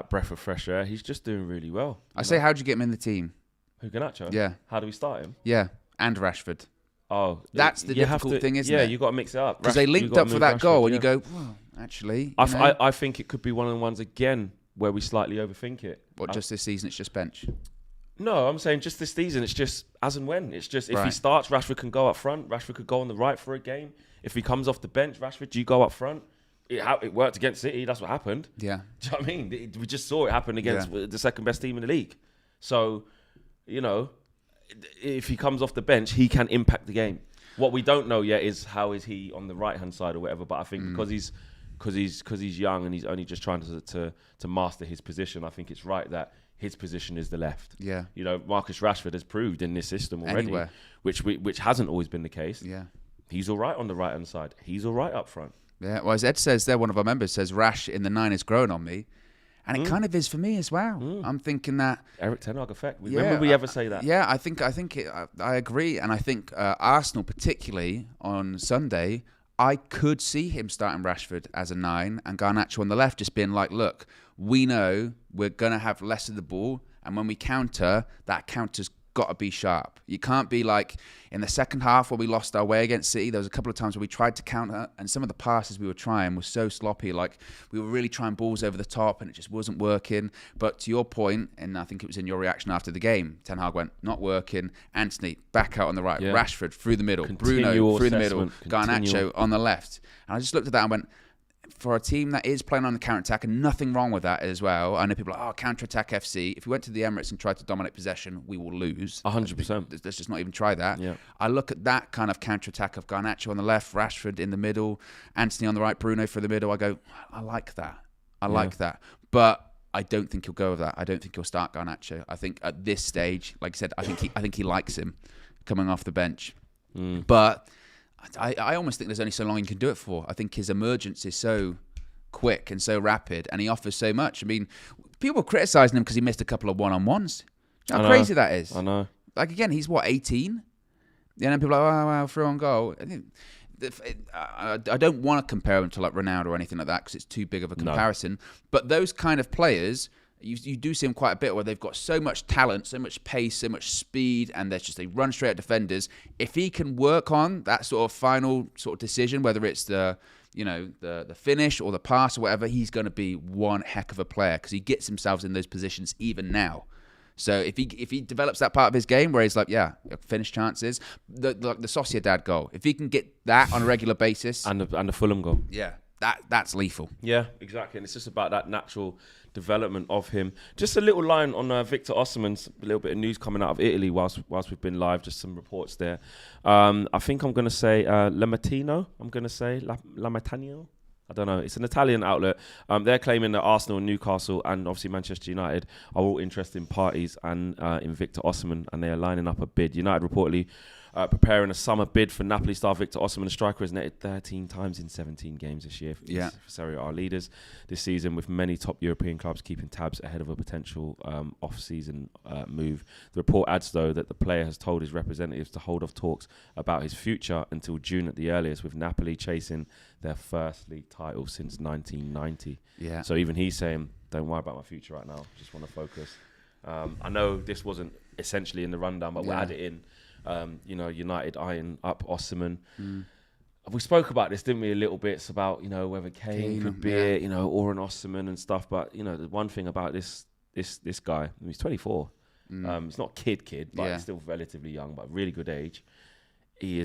breath of fresh air, he's just doing really well. I say, how'd you get him in the team? Who, Garnacho? Yeah. How do we start him? Yeah. And Rashford. Oh, that's the difficult thing, isn't it? Yeah, you got to mix it up because they linked up for that goal, and you go, well, actually. I think it could be one of the ones again where we slightly overthink it. What, just this season it's just bench? No, I'm saying just this season it's just as and when. It's just if he starts, Rashford can go up front. Rashford could go on the right for a game. If he comes off the bench, Rashford, do you go up front? It worked against City. That's what happened. Yeah. Do you know what I mean? We just saw it happen against the second best team in the league. So, if he comes off the bench, he can impact the game. What we don't know yet is how is he on the right-hand side or whatever. But I think because he's young and he's only just trying to master his position, I think it's right that his position is the left. Yeah. Marcus Rashford has proved in this system already, which hasn't always been the case. Yeah. He's all right on the right-hand side. He's all right up front. Yeah, well, as Ed says there, one of our members says, Rash in the 9 is growing on me. And it kind of is for me as well. I'm thinking that... Eric Ten Hag effect. When would we ever say that? Yeah, I agree. And I think Arsenal, particularly on Sunday, I could see him starting Rashford as a 9 and Garnacho on the left, just being like, look, we know we're going to have less of the ball. And when we counter, that counter's got to be sharp. You can't be like in the second half where we lost our way against City. There was a couple of times where we tried to counter and some of the passes we were trying were so sloppy. Like we were really trying balls over the top and it just wasn't working. But to your point, and I think it was in your reaction after the game, Ten Hag went, not working. Anthony back out on the right. Rashford through the middle. Bruno through the middle. Garnacho on the left. And I just looked at that and went, for a team that is playing on the counter-attack, and nothing wrong with that as well. I know people are like, counter-attack FC. If we went to the Emirates and tried to dominate possession, we will lose. 100%. Let's just not even try that. Yeah. I look at that kind of counter-attack of Garnacho on the left, Rashford in the middle, Anthony on the right, Bruno through the middle. I go, I like that. I like that. But I don't think he'll go with that. I don't think he'll start Garnacho. I think at this stage, like I said, I think he likes him coming off the bench. But I almost think there's only so long he can do it for. I think his emergence is so quick and so rapid, and he offers so much. I mean, people are criticising him because he missed a couple of one-on-ones. Do you know how crazy that is? I know. Like, again, he's, 18? And then people are like, oh, wow, through on goal. I don't want to compare him to, like, Ronaldo or anything like that because it's too big of a comparison. No. But those kind of players... You do see them quite a bit where they've got so much talent, so much pace, so much speed, and they run straight at defenders. If he can work on that sort of final sort of decision, whether it's the finish or the pass or whatever, he's going to be one heck of a player because he gets himself in those positions even now. So if he develops that part of his game where he's like, finish chances, the Sociedad goal, if he can get that on a regular basis, and the Fulham goal, that's lethal. Yeah, exactly, and it's just about that natural development of him. Just a little line on Victor Osimhen, a little bit of news coming out of Italy whilst we've been live, just some reports there. I think I'm going to say La Matino. I'm going to say La Matano. I don't know. It's an Italian outlet. They're claiming that Arsenal, Newcastle, and obviously Manchester United are all interested parties and in Victor Osimhen, and they are lining up a bid. United reportedly preparing a summer bid for Napoli star Victor Osimhen. The striker has netted 13 times in 17 games this year for Serie A leaders this season, with many top European clubs keeping tabs ahead of a potential off-season move. The report adds, though, that the player has told his representatives to hold off talks about his future until June at the earliest, with Napoli chasing their first league title since 1990. Yeah. So even he's saying, don't worry about my future right now, just want to focus. I know this wasn't essentially in the rundown, but we'll add it in. United eyeing up Osimhen. We spoke about this, didn't we, a little bit about, whether Kane could be it, or an Osimhen and stuff. But, the one thing about this guy, he's 24. He's not kid, but he's still relatively young, but really good age. He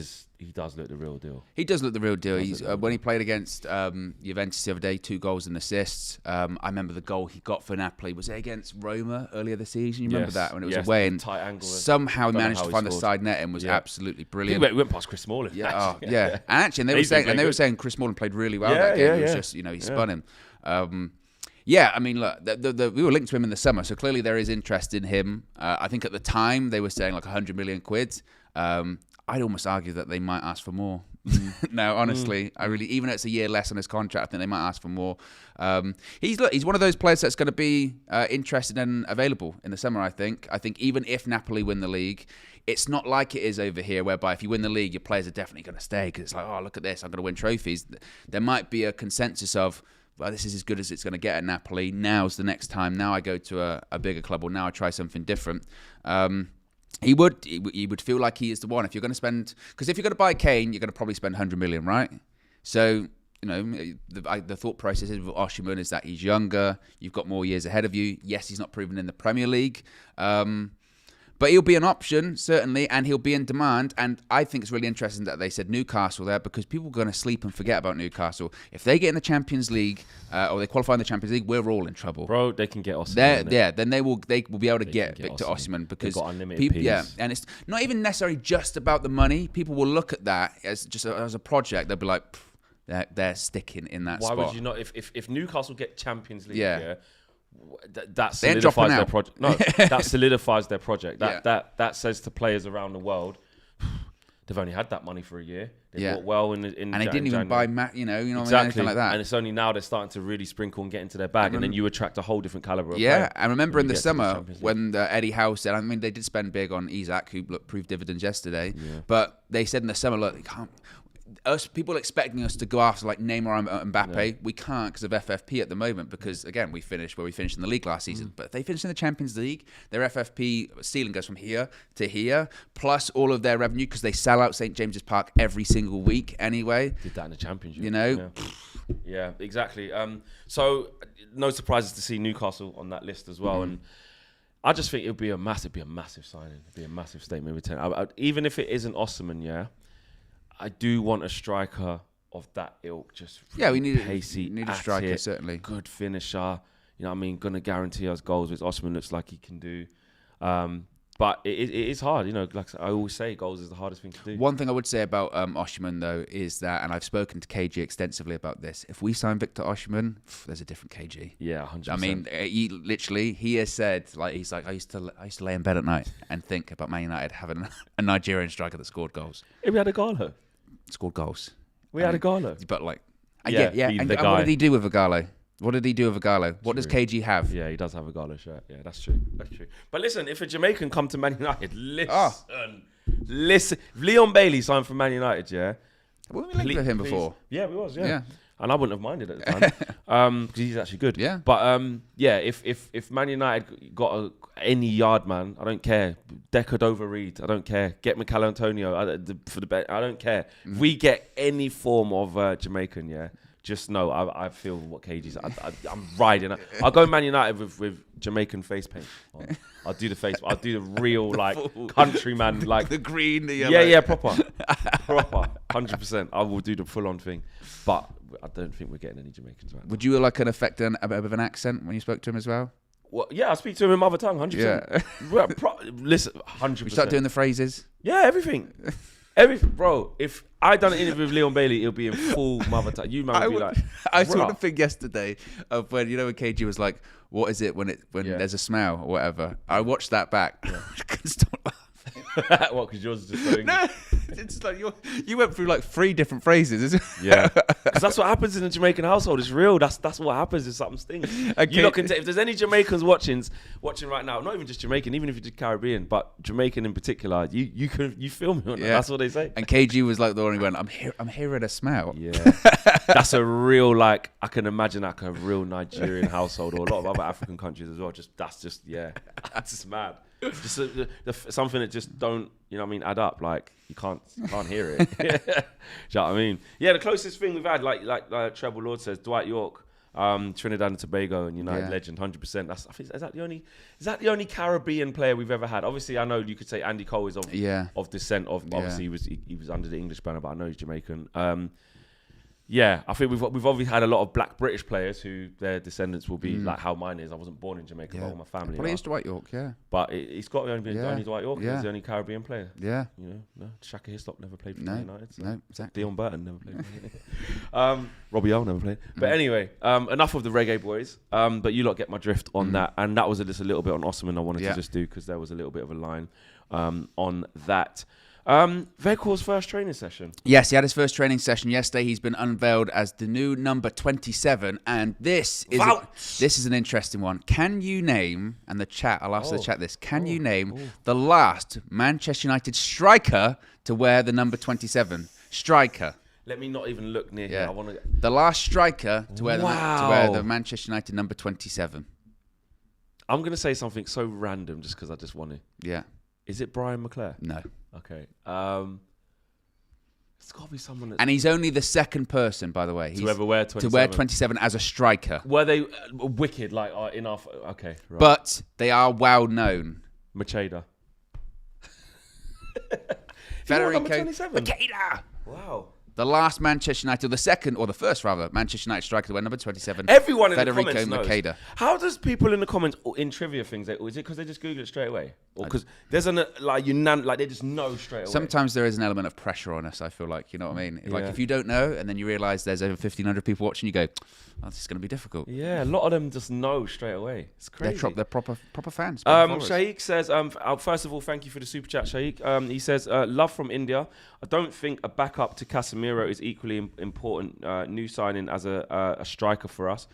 does look the real deal. He does look the real deal. When he played against Juventus the other day, 2 goals and assists. I remember the goal he got for Napoli. Was it against Roma earlier this season? You remember that when it was away and tight angle. Somehow he managed to find the side net and was absolutely brilliant. He went past Chris Smalling. And they were saying Chris Smalling played really well that game. It was just he spun him. I mean, look, we were linked to him in the summer, so clearly there is interest in him. I think at the time they were saying like 100 million quid. I'd almost argue that they might ask for more. No, honestly, I really, even if it's a year less on his contract, I think they might ask for more. He's one of those players that's going to be interested and available in the summer, I think. I think even if Napoli win the league, it's not like it is over here, whereby if you win the league, your players are definitely going to stay because it's like, oh, look at this, I'm going to win trophies. There might be a consensus of, well, this is as good as it's going to get at Napoli. Now's the next time. Now I go to a bigger club, or now I try something different. He would feel like he is the one. If you're going to spend, because if you're going to buy Kane, you're going to probably spend 100 million, right? So the thought process with Osimhen is that he's younger. You've got more years ahead of you. Yes, he's not proven in the Premier League. But he'll be an option, certainly, and he'll be in demand. And I think it's really interesting that they said Newcastle there, because people are going to sleep and forget about Newcastle. If they get in the Champions League, or they qualify in the Champions League, we're all in trouble. Bro, they can get Osimhen. Then they will be able to get Victor Osimhen, because they've got unlimited people, and it's not even necessarily just about the money. People will look at that as just as a project. They'll be like, they're sticking in that spot. Why would you not? If Newcastle get Champions League, that They're dropping solidifies their out. project. No, that solidifies their project. Yeah. That says to players around the world, they've only had that money for a year. They Yeah. bought well in And they didn't even buy, anything exactly like that. And it's only now they're starting to really sprinkle and get into their bag, and then you attract a whole different caliber of Yeah, player. I remember when in you the get to summer Champions League. when Eddie Howe said, I mean, they did spend big on Isak, who proved dividends yesterday, Yeah. but they said in the summer, look, people expecting us to go after like Neymar and Mbappe, we can't because of FFP at the moment, because again, we finished where we finished in the league last season. But if they finish in the Champions League, their FFP ceiling goes from here to here, plus all of their revenue, because they sell out St. James's Park every single week anyway. Did that in the Championship. Yeah, exactly. So no surprises to see Newcastle on that list as well. And I just think it'll be a massive signing. It'll be a massive statement with 10. Even if it isn't Osimhen, I do want a striker of that ilk. Just We need pacey, a striker, certainly. Good finisher. You know what I mean? Going to guarantee us goals, which Osimhen looks like he can do. But it is hard. Like I always say, goals is the hardest thing to do. One thing I would say about Osimhen, though, is that, and I've spoken to KG extensively about this, if we sign Victor Osimhen, there's a different KG. Yeah, 100%. I mean, he has said, he's like, I used to lay in bed at night and think about Man United having a Nigerian striker that scored goals. If we had a Galo. Scored goals. We had a Galo. But like, Yeah, And the what guy. did he do with a Galo? What did he do with a Galo? What does KG have? Yeah, he does have a Galo shirt. Yeah, that's true. But listen, if a Jamaican come to Man United, listen. If Leon Bailey signed for Man United, Weren't we linked with him before? Yeah, we was. Yeah. And I wouldn't have minded at the time because he's actually good. Yeah. But if Man United got any yard man, I don't care. Deco Dover Reed, I don't care. Get Mikel Antonio for the bet. I don't care. If we get any form of Jamaican, just know I feel what KG's. I'm riding it. I'll go Man United with Jamaican face paint on. I'll do the face. I'll do the real countryman the green, the yellow. Yeah, proper, 100%. I will do the full on thing, but I don't think we're getting any Jamaicans right now. Would you affect a bit of an accent when you spoke to him as well? Well, I speak to him in mother tongue, 100%. Yeah. Listen, 100%. We start doing the phrases. Yeah, everything. Everything, bro. If I done an interview with Leon Bailey, it'll be in full mother tongue. You man would be like, I saw the thing yesterday of when when KG was like, "What is it when there's a smell or whatever?" I watched that back. I couldn't stop laughing. What? Because yours is just so No, it's like you went through 3 different phrases. Yeah, because that's what happens in a Jamaican household. It's real. That's what happens if something stings. Okay. You look into, if there's any Jamaicans watching right now, not even just Jamaican, even if you're just Caribbean, but Jamaican in particular, you feel me on that. That's what they say. And KG was like the one who went, I'm hearing a smell. Yeah, that's a real I can imagine a real Nigerian household or a lot of other African countries as well. That's just mad. Just something that just don't add up. Like you can't hear it. Do you know what I mean? Yeah, the closest thing we've had, like Treble Lord says, Dwight York, Trinidad and Tobago and United legend, 100%. I think is that the only Caribbean player we've ever had? Obviously, I know you could say Andy Cole is of descent of obviously he was under the English banner, but I know he's Jamaican. I think we've obviously had a lot of black British players who their descendants will be like how mine is. I wasn't born in Jamaica, but all my family. Well, he is Dwight York, But it's got to be only Dwight York. He's the only Caribbean player. Yeah. No, Shaka Hislop never played for United. So no, exactly. Dion Burton never played for United. Robbie Earl never played. But anyway, enough of the reggae boys. But you lot get my drift on that. And that was just a little bit on Osimhen I wanted to just do because there was a little bit of a line on that. Weghorst's first training session. Yes, he had his first training session yesterday. He's been unveiled as the new number 27, and this is an interesting one. Can you name, and the chat, I'll ask the chat this, can you name the last Manchester United striker to wear the number 27? Striker. Let me not even look near here. I want to. The last striker to wear the Manchester United number 27. I'm going to say something so random just because I just want to. Yeah. Is it Brian McClare? No. Okay. It's got to be someone that's... And he's only the second person, by the way. to ever wear 27. To wear 27 as a striker. Were they wicked, like, in our... Okay, right. But they are well known. Macheda. Federico 27? Macheda! Wow. The last Manchester United, the second, or the first rather, Manchester United striker to wear number 27. Everyone in Federico the comments knows. Macheda. How does people in the comments in trivia things? Is it because they just Google it straight away, or because there's like they just know straight away? Sometimes there is an element of pressure on us. I feel like, you know what I mean. Like if you don't know, and then you realise there's over 1,500 people watching, you go, "Oh, this is going to be difficult." Yeah, a lot of them just know straight away. It's crazy. They're proper fans. Shaikh says, first of all, thank you for the super chat, Shaikh. He says, love from India. I don't think a backup to Casemiro is equally important new signing as a striker for us.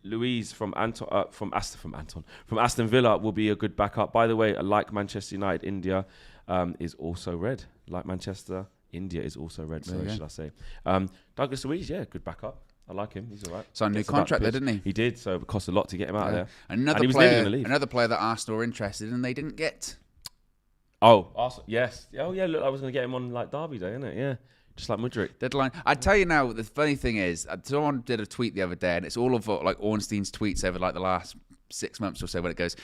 Louise from Aston Villa will be a good backup. By the way, like Manchester United, India is also red. Like Manchester, India is also red. So should I say? Douglas Luiz, good backup. I like him. He's all right. Signed a new contract there, didn't he? He did. So it cost a lot to get him out of there. Another player that Arsenal were interested in, they didn't get. Oh, Arsenal. Yes. Oh, yeah. Look, I was going to get him on like Derby Day, isn't it? Yeah. Just like Mudryk. Deadline. I'd tell you now, the funny thing is, someone did a tweet the other day, and it's all of like Ornstein's tweets over like the last 6 months or so, when it goes,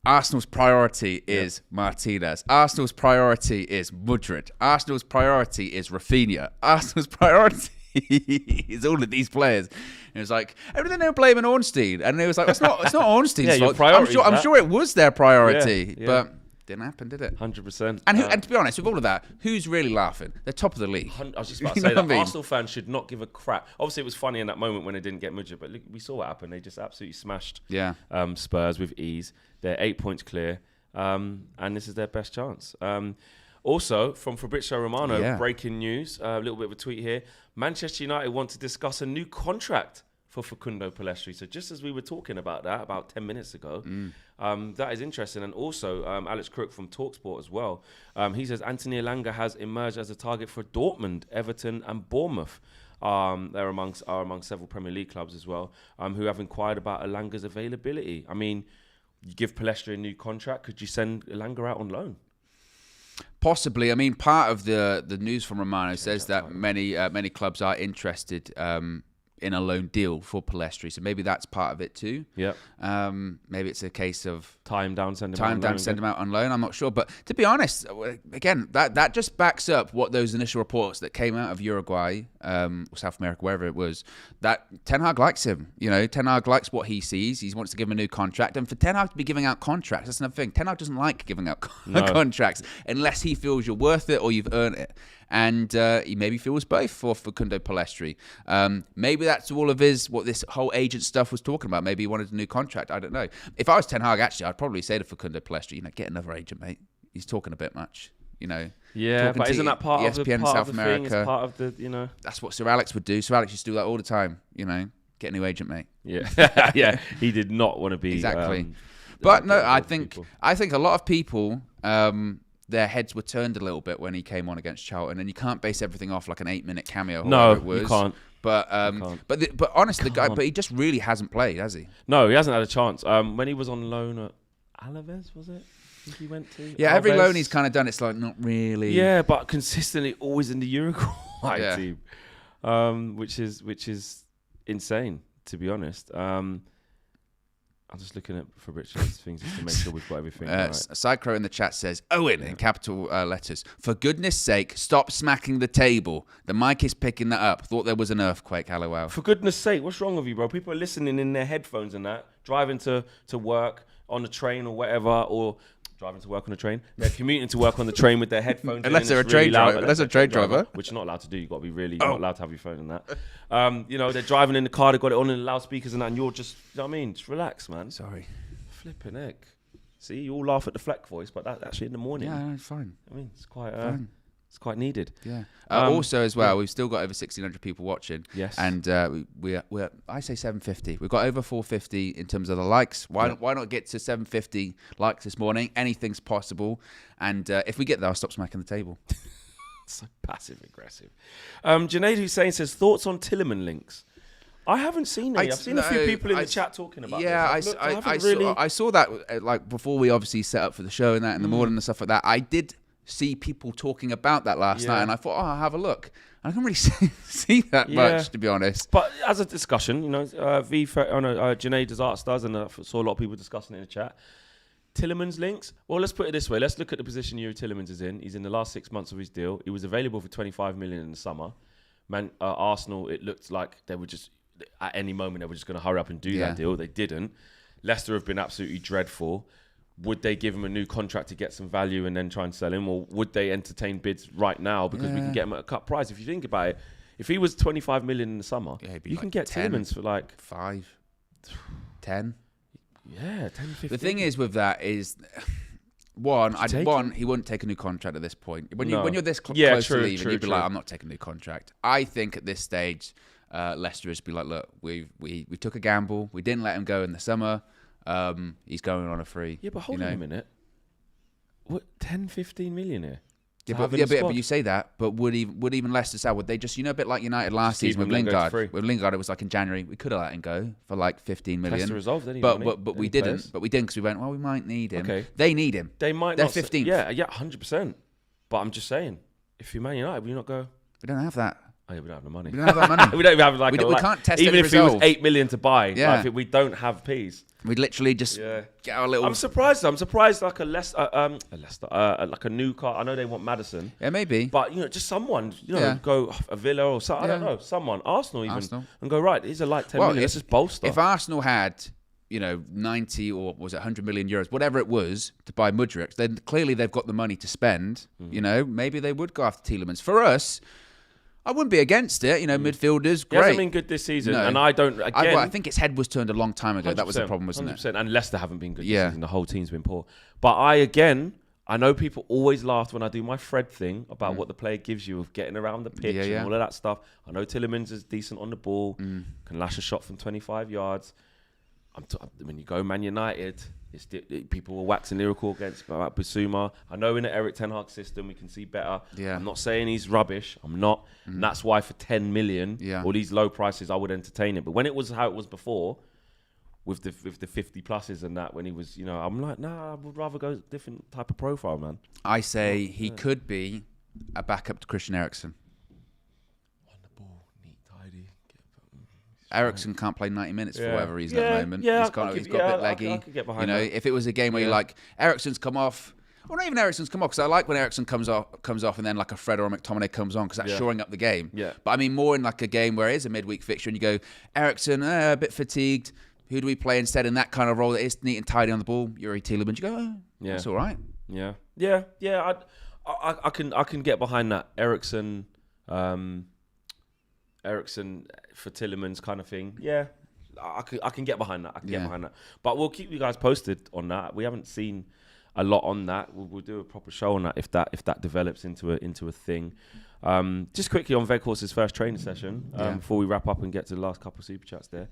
Arsenal's priority is Martinez. Arsenal's priority is Mudryk. Arsenal's priority is Rafinha. Arsenal's priority is all of these players. And it was like, everything they were blaming Ornstein. And it was like, it's not Ornstein's fault. I'm sure it was their priority. Yeah. But didn't happen, did it? 100%. And to be honest, with all of that, who's really laughing? They're top of the league. I was just about to say that Arsenal fans should not give a crap. Obviously, it was funny in that moment when they didn't get Mudryk, but look, we saw what happened. They just absolutely smashed Spurs with ease. They're 8 points clear, and this is their best chance. Also, from Fabrizio Romano, breaking news, a little bit of a tweet here. Manchester United want to discuss a new contract for Facundo Pellistri. So just as we were talking about that about 10 minutes ago, that is interesting. And also, Alex Crook from TalkSport as well, he says Anthony Elanga has emerged as a target for Dortmund, Everton and Bournemouth. They're among several Premier League clubs as well, who have inquired about Elanga's availability. I mean, you give Pellistri a new contract, could you send Elanga out on loan? Possibly. I mean, part of the news from Romano says that many clubs are interested in a loan deal for Pellistri, so maybe that's part of it too. Yeah. Maybe it's a case of time down, send him out on loan. I'm not sure, but to be honest, again, that just backs up what those initial reports that came out of Uruguay, or South America, wherever it was, that Ten Hag likes him. You know, Ten Hag likes what he sees. He wants to give him a new contract, and for Ten Hag to be giving out contracts, that's another thing. Ten Hag doesn't like giving out contracts unless he feels you're worth it or you've earned it. And he maybe feels both for Facundo Pellistri. Maybe that's all of what this whole agent stuff was talking about. Maybe he wanted a new contract. I don't know. If I was Ten Hag, actually, I'd probably say to Facundo Pellistri, get another agent, mate. He's talking a bit much, Yeah, but isn't that part of the South America? Thing? It's part of the, That's what Sir Alex would do. Sir Alex used to do that all the time, Get a new agent, mate. Yeah. Yeah, he did not want to be... Exactly. But no, I think a lot of people... their heads were turned a little bit when he came on against Charlton, and you can't base everything off like an 8-minute cameo. No, it was. You can't. But honestly, but he just really hasn't played, has he? No, he hasn't had a chance. When he was on loan at Alaves, was it? I think he went to. Yeah, Alaves. Every loan he's kind of done, it's like not really. Yeah, but consistently always in the Uruguay team, which is insane, to be honest. I'm just looking at Fabrizio's things just to make sure we've got everything right. Psycho in the chat says, Owen, in capital letters, for goodness sake, stop smacking the table. The mic is picking that up. Thought there was an earthquake, LOL. For goodness sake, what's wrong with you, bro? People are listening in their headphones and that, driving to work on the train or whatever, or driving to work on the train. They're commuting to work on the train with their headphones. Unless they're a train driver. Unless they're a train driver. Which you're not allowed to do. You've got to be really, you're not allowed to have your phone in that. They're driving in the car, they've got it on in the loudspeakers and that, and you're just, you know what I mean? Just relax, man. Sorry. Flipping heck. See, you all laugh at the Fleck voice, but that's actually in the morning. Yeah, it's fine. I mean, it's quite needed. Yeah. Also, as well, we've still got over 1,600 people watching. Yes. And we're I say 750. We've got over 450 in terms of the likes. Why not get to 750 likes this morning? Anything's possible. And if we get there, I'll stop smacking the table. So passive aggressive. Junaid Hussein says, thoughts on Tielemans links? I haven't seen any. I've seen a few people in the chat talking about this. I saw that like before we obviously set up for the show and that in the morning and stuff like that. I did see people talking about that last night, and I thought, I'll have a look. I can't really see that much, to be honest. But as a discussion, Janae Desarts does, and I saw a lot of people discussing it in the chat. Tillemans links. Well, let's put it this way. Let's look at the position Yuri Tillemans is in. He's in the last 6 months of his deal. He was available for 25 million in the summer. Arsenal, it looked like they were just, at any moment, they were just going to hurry up and do that deal. They didn't. Leicester have been absolutely dreadful. Would they give him a new contract to get some value and then try and sell him? Or would they entertain bids right now because we can get him at a cut price? If you think about it, if he was 25 million in the summer, you can get 10, Tillemans for like 5, 10. Yeah, 10, 15. The thing is with that is, one, he wouldn't take a new contract at this point. When you're this close to leaving, you'd be like, I'm not taking a new contract. I think at this stage, Leicester would be like, look, we took a gamble. We didn't let him go in the summer. He's going on a free. Yeah, but hold on a minute. What, 10, 15 million here? But you say that, but would even Leicester sell? Would they just, a bit like United last season with Lingard? With Lingard, it was like in January, we could have let him go for like 15 million. Leicester resolved any but money, we didn't. But we didn't because we went, well, we might need him. Okay. They need him. They might. They're not 15th. Yeah, 100%. But I'm just saying, if you're Man United, will you not go? We don't have that. Oh, yeah, we don't have the money. We don't have that money. We don't even have like we can't test even any if resolve. it was 8 million to buy. Yeah. Like, we don't have peas. We'd literally just get our little. I'm surprised like a Leicester, like a new car. I know they want Maddison. Yeah, maybe. But just someone, go a Villa or something. I don't know, someone, Arsenal even, and go right. These are like 10 million. Let's just bolster. If Arsenal had 90 or was it 100 million euros, whatever it was, to buy Mudryk, then clearly they've got the money to spend. Maybe they would go after Tielemans. For us, I wouldn't be against it. Midfielders, great. He hasn't been good this season, and I don't. Again, I think his head was turned a long time ago. That was the problem, wasn't 100%, it? And Leicester haven't been good this season. The whole team's been poor. But I know people always laugh when I do my Fred thing about what the player gives you of getting around the pitch and all of that stuff. I know Tillemans is decent on the ball, can lash a shot from 25 yards. When you go Man United, people were waxing lyrical against Bissouma. I know in the Eric Ten Hag system we can see better. Yeah. I'm not saying he's rubbish. I'm not. And that's why for 10 million or these low prices, I would entertain it. But when it was how it was before, with the 50 pluses and that, when he was, I'm like, nah, I would rather go different type of profile, man. I say he could be a backup to Christian Eriksen. On the ball, neat, tidy. Eriksen can't play 90 minutes for whatever reason at the moment. Yeah, he's got a bit leggy. I could get behind that. If it was a game where you're like, Eriksen's come off, or not even Eriksen's come off, because I like when Eriksen comes off and then like a Fred or a McTominay comes on, because that's shoring up the game. Yeah. But I mean more in like a game where it is a midweek fixture and you go, Eriksen, a bit fatigued. Who do we play instead in that kind of role that is neat and tidy on the ball? Yuri Tillemans. You go, that's all right. Yeah. I can get behind that. Eriksen for Tillemans kind of thing. Yeah, I can get behind that. Get behind that. But we'll keep you guys posted on that. We haven't seen a lot on that. We'll do a proper show on that if that develops into a thing. Just quickly on Weghorst's first training session before we wrap up and get to the last couple of super chats there,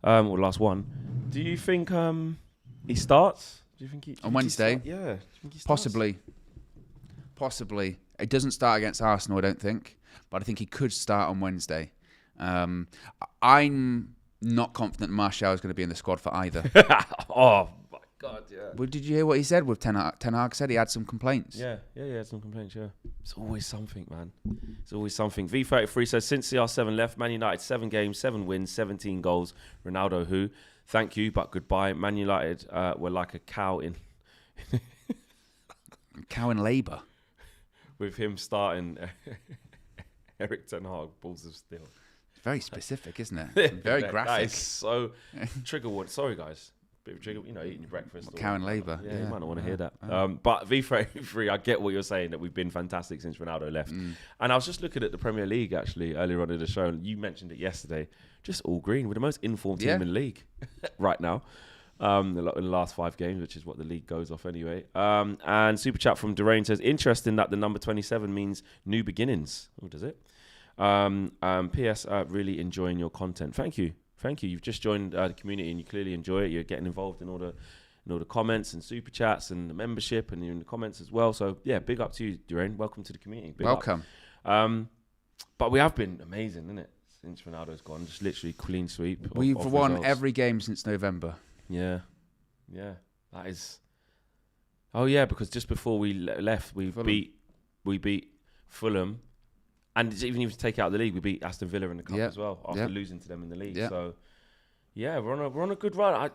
or last one. Do you think he starts? Do you think he on Wednesday? Yeah, do you think he starts? Possibly. It doesn't start against Arsenal, I don't think. But I think he could start on Wednesday. I'm not confident Martial is going to be in the squad for either. Oh, my God, yeah. Well, did you hear what he said with Ten Hag? Ten Hag said he had some complaints. Yeah, he had some complaints, yeah. It's always something, man. It's always something. V33 says, since CR7 left, Man United, 7 games, 7 wins, 17 goals. Ronaldo, who? Thank you, but goodbye. Man United were like a cow in... cow in labour. With him starting... Eric Ten Hag, balls of steel. Very specific, isn't it? Very graphic. That is so trigger word. Sorry, guys. Bit of trigger, eating your breakfast. Cow and labour. Yeah, you might not want to hear that. But V33, I get what you're saying, that we've been fantastic since Ronaldo left. And I was just looking at the Premier League, actually, earlier on in the show, and you mentioned it yesterday. Just all green. We're the most informed team in the league right now. In the last 5 games, which is what the league goes off anyway. And super chat from Durain says, interesting that the number 27 means new beginnings. Oh, does it? P.S. Really enjoying your content. Thank you. You've just joined the community and you clearly enjoy it. You're getting involved in all the comments and super chats and the membership, and you're in the comments as well. So yeah, big up to you, Durain. Welcome to the community. Welcome. But we have been amazing, isn't it? Since Ronaldo's gone, just literally clean sweep. We've won every game since November. Yeah, that is Oh yeah, because just before we left, we beat Fulham, and even if you take out the league, we beat Aston Villa in the cup as well after losing to them in the league. Yeah. So yeah, we're on a good run.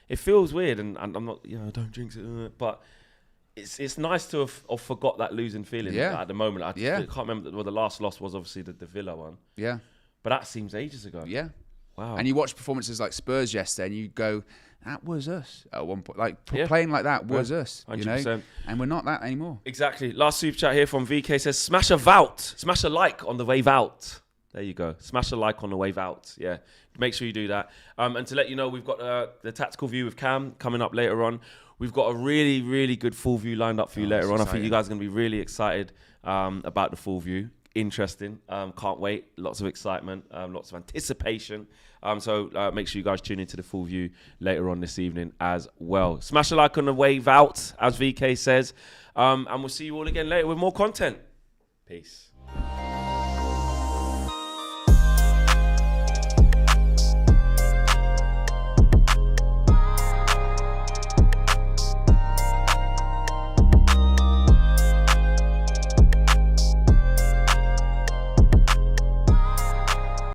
It feels weird, and I'm not, don't jinx it, but it's nice to have forgot that losing feeling at the moment. I can't remember. Well, the last loss was obviously the Villa one. Yeah, but that seems ages ago. Yeah. Wow. And you watch performances like Spurs yesterday, and you go, that was us at one point. Like playing like that was us, 100%. And we're not that anymore. Exactly. Last super chat here from VK says, smash a like on the wave out. There you go. Smash a like on the wave out. Yeah. Make sure you do that. And to let you know, we've got the tactical view with Cam coming up later on. We've got a really, really good full view lined up for you later on. I think you guys are going to be really excited about the full view. Interesting. Can't wait. Lots of excitement. Lots of anticipation. So make sure you guys tune into the full view later on this evening as well. Smash a like on the wave out, as VK says. And we'll see you all again later with more content. Peace.